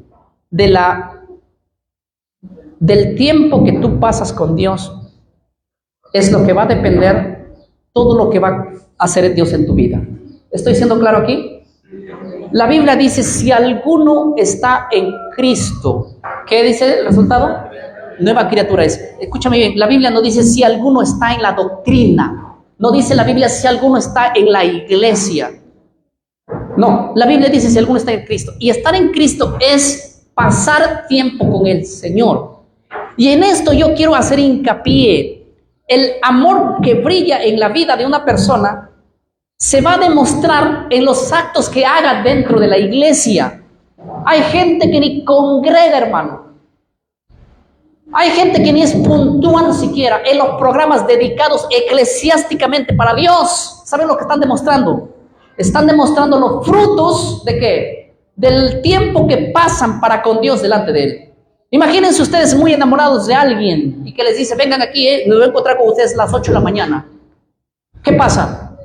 del tiempo que tú pasas con Dios. Es lo que va a depender todo lo que va a hacer Dios en tu vida. ¿Estoy siendo claro aquí? La Biblia dice: si alguno está en Cristo, ¿qué dice el resultado? Nueva criatura es. Escúchame bien, la Biblia no dice si alguno está en la doctrina. No dice la Biblia si alguno está en la iglesia. No, la Biblia dice si alguno está en Cristo. Y estar en Cristo es pasar tiempo con el Señor. Y en esto yo quiero hacer hincapié. El amor que brilla en la vida de una persona se va a demostrar en los actos que haga dentro de la iglesia. Hay gente que ni congrega, hermano. Hay gente que ni es puntual siquiera en los programas dedicados eclesiásticamente para Dios. ¿Saben lo que están demostrando? Están demostrando los frutos ¿de qué? Del tiempo que pasan para con Dios delante de Él. Imagínense ustedes muy enamorados de alguien y que les dice: vengan aquí, me voy a encontrar con ustedes a las 8 de la mañana. ¿Qué pasa?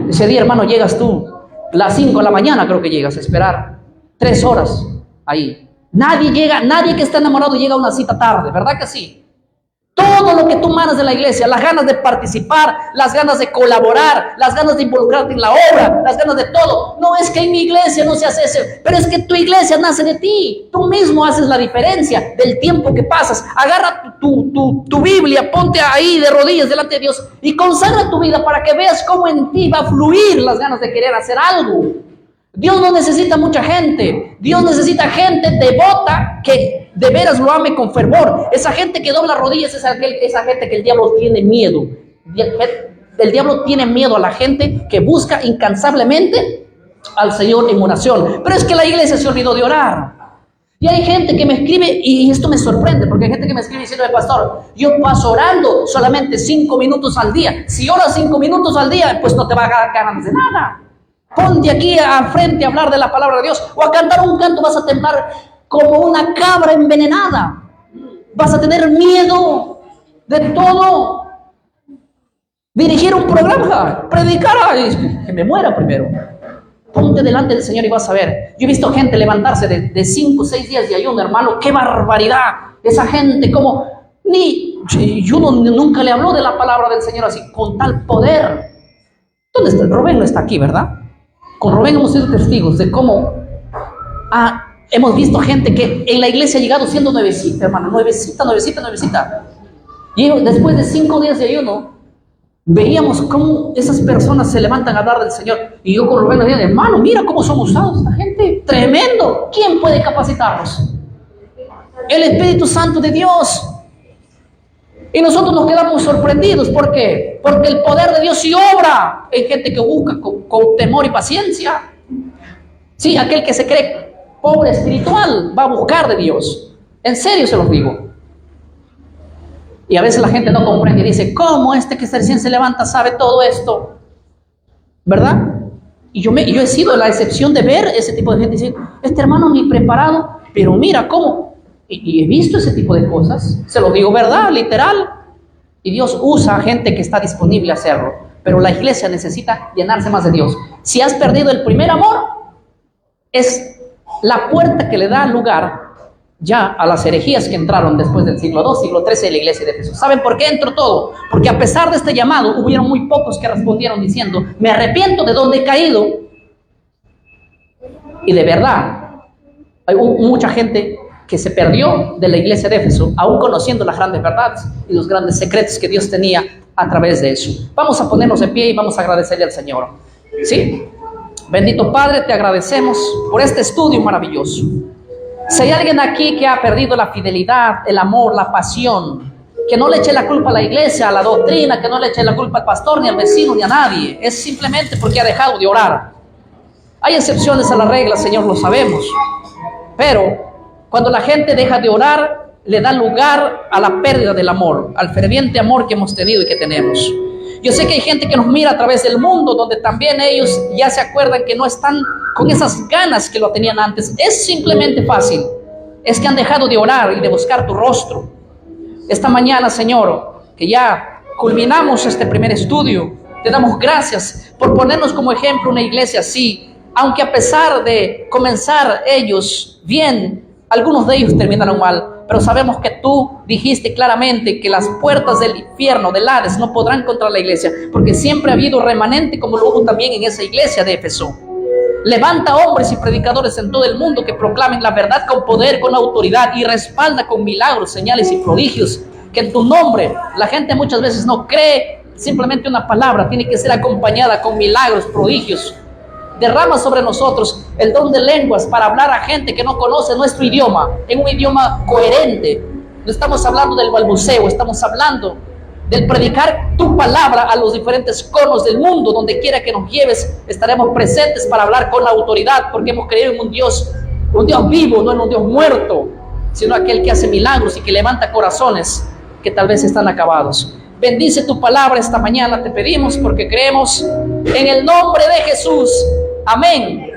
Ese día, hermano, llegas tú a las 5 de la mañana, creo que llegas a esperar 3 horas ahí. Nadie llega, nadie que está enamorado llega a una cita tarde, ¿verdad que sí? Todo lo que tú manas de la iglesia, las ganas de participar, las ganas de colaborar, las ganas de involucrarte en la obra, las ganas de todo. No es que en mi iglesia no se hace eso, pero es que tu iglesia nace de ti. Tú mismo haces la diferencia del tiempo que pasas. Agarra tu Biblia, ponte ahí de rodillas delante de Dios y consagra tu vida para que veas cómo en ti va a fluir las ganas de querer hacer algo. Dios no necesita mucha gente. Dios necesita gente devota que de veras lo ame con fervor. Esa gente que dobla rodillas es esa gente que el diablo tiene miedo. El diablo tiene miedo a la gente que busca incansablemente al Señor en oración. Pero es que la iglesia se olvidó de orar. Y hay gente que me escribe, y esto me sorprende, porque hay gente que me escribe diciendo, pastor, yo paso orando solamente 5 minutos al día. Si oras 5 minutos al día, pues no te va a dar ganas de nada. Ponte aquí al frente a hablar de la palabra de Dios, o a cantar un canto, vas a temblar como una cabra envenenada. Vas a tener miedo de todo. Dirigir un programa, predicar, que me muera primero. Ponte delante del Señor y vas a ver. Yo he visto gente levantarse de 5 o 6 días de ayuno, hermano. ¡Qué barbaridad! Esa gente como... yo nunca le habló de la palabra del Señor así, con tal poder. ¿Dónde está? Rubén no está aquí, ¿verdad? Con Rubén hemos sido testigos de cómo hemos visto gente que en la iglesia ha llegado siendo nuevecita, hermano. Nuevecita. Y después de 5 días de ayuno, veíamos cómo esas personas se levantan a hablar del Señor. Y yo con Rubén le dije, hermano, mira cómo son usados esta gente. Tremendo. ¿Quién puede capacitarlos? El Espíritu Santo de Dios. Y nosotros nos quedamos sorprendidos. ¿Por qué? Porque el poder de Dios sí obra en gente que busca con temor y paciencia. Sí, aquel que se cree pobre espiritual va a buscar de Dios. En serio se los digo. Y a veces la gente no comprende y dice, ¿cómo este que recién se levanta sabe todo esto? ¿Verdad? Y yo he sido la excepción de ver ese tipo de gente decir, este hermano ni preparado, pero mira cómo. Y he visto ese tipo de cosas, se lo digo verdad, literal. Y Dios usa a gente que está disponible a hacerlo. Pero la iglesia necesita llenarse más de Dios. Si has perdido el primer amor, es la puerta que le da lugar ya a las herejías que entraron después del siglo II, siglo XIII de la iglesia de Jesús. ¿Saben por qué entró todo? Porque a pesar de este llamado, hubieron muy pocos que respondieron diciendo, me arrepiento de donde he caído. Y de verdad, hay mucha gente que se perdió de la iglesia de Éfeso, aún conociendo las grandes verdades y los grandes secretos que Dios tenía a través de eso. Vamos a ponernos de pie y vamos a agradecerle al Señor. ¿Sí? Bendito Padre, te agradecemos por este estudio maravilloso. Si hay alguien aquí que ha perdido la fidelidad, el amor, la pasión, que no le eche la culpa a la iglesia, a la doctrina, que no le eche la culpa al pastor, ni al vecino, ni a nadie, es simplemente porque ha dejado de orar. Hay excepciones a la regla, Señor, lo sabemos, pero cuando la gente deja de orar, le da lugar a la pérdida del amor, al ferviente amor que hemos tenido y que tenemos. Yo sé que hay gente que nos mira a través del mundo, donde también ellos ya se acuerdan que no están con esas ganas que lo tenían antes. Es simplemente fácil. Es que han dejado de orar y de buscar tu rostro. Esta mañana, Señor, que ya culminamos este primer estudio, te damos gracias por ponernos como ejemplo una iglesia así. Aunque a pesar de comenzar ellos bien, algunos de ellos terminaron mal. Pero sabemos que tú dijiste claramente que las puertas del infierno, del Hades, no podrán contra la iglesia, porque siempre ha habido remanente, como lo hubo también en esa iglesia de Éfeso. Levanta hombres y predicadores en todo el mundo que proclamen la verdad con poder, con autoridad, y respalda con milagros, señales y prodigios, que en tu nombre la gente muchas veces no cree simplemente una palabra, tiene que ser acompañada con milagros, prodigios. Derrama sobre nosotros el don de lenguas para hablar a gente que no conoce nuestro idioma, en un idioma coherente. No estamos hablando del balbuceo, estamos hablando del predicar tu palabra a los diferentes conos del mundo. Donde quiera que nos lleves, estaremos presentes para hablar con la autoridad, porque hemos creído en un Dios vivo, no en un Dios muerto, sino aquel que hace milagros y que levanta corazones que tal vez están acabados. Bendice tu palabra esta mañana, te pedimos, porque creemos en el nombre de Jesús. Amén.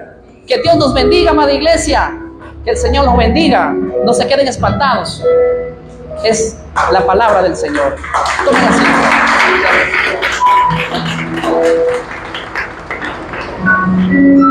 Que Dios nos bendiga, amada iglesia. Que el Señor nos bendiga. No se queden espantados. Es la palabra del Señor. Tomen asiento.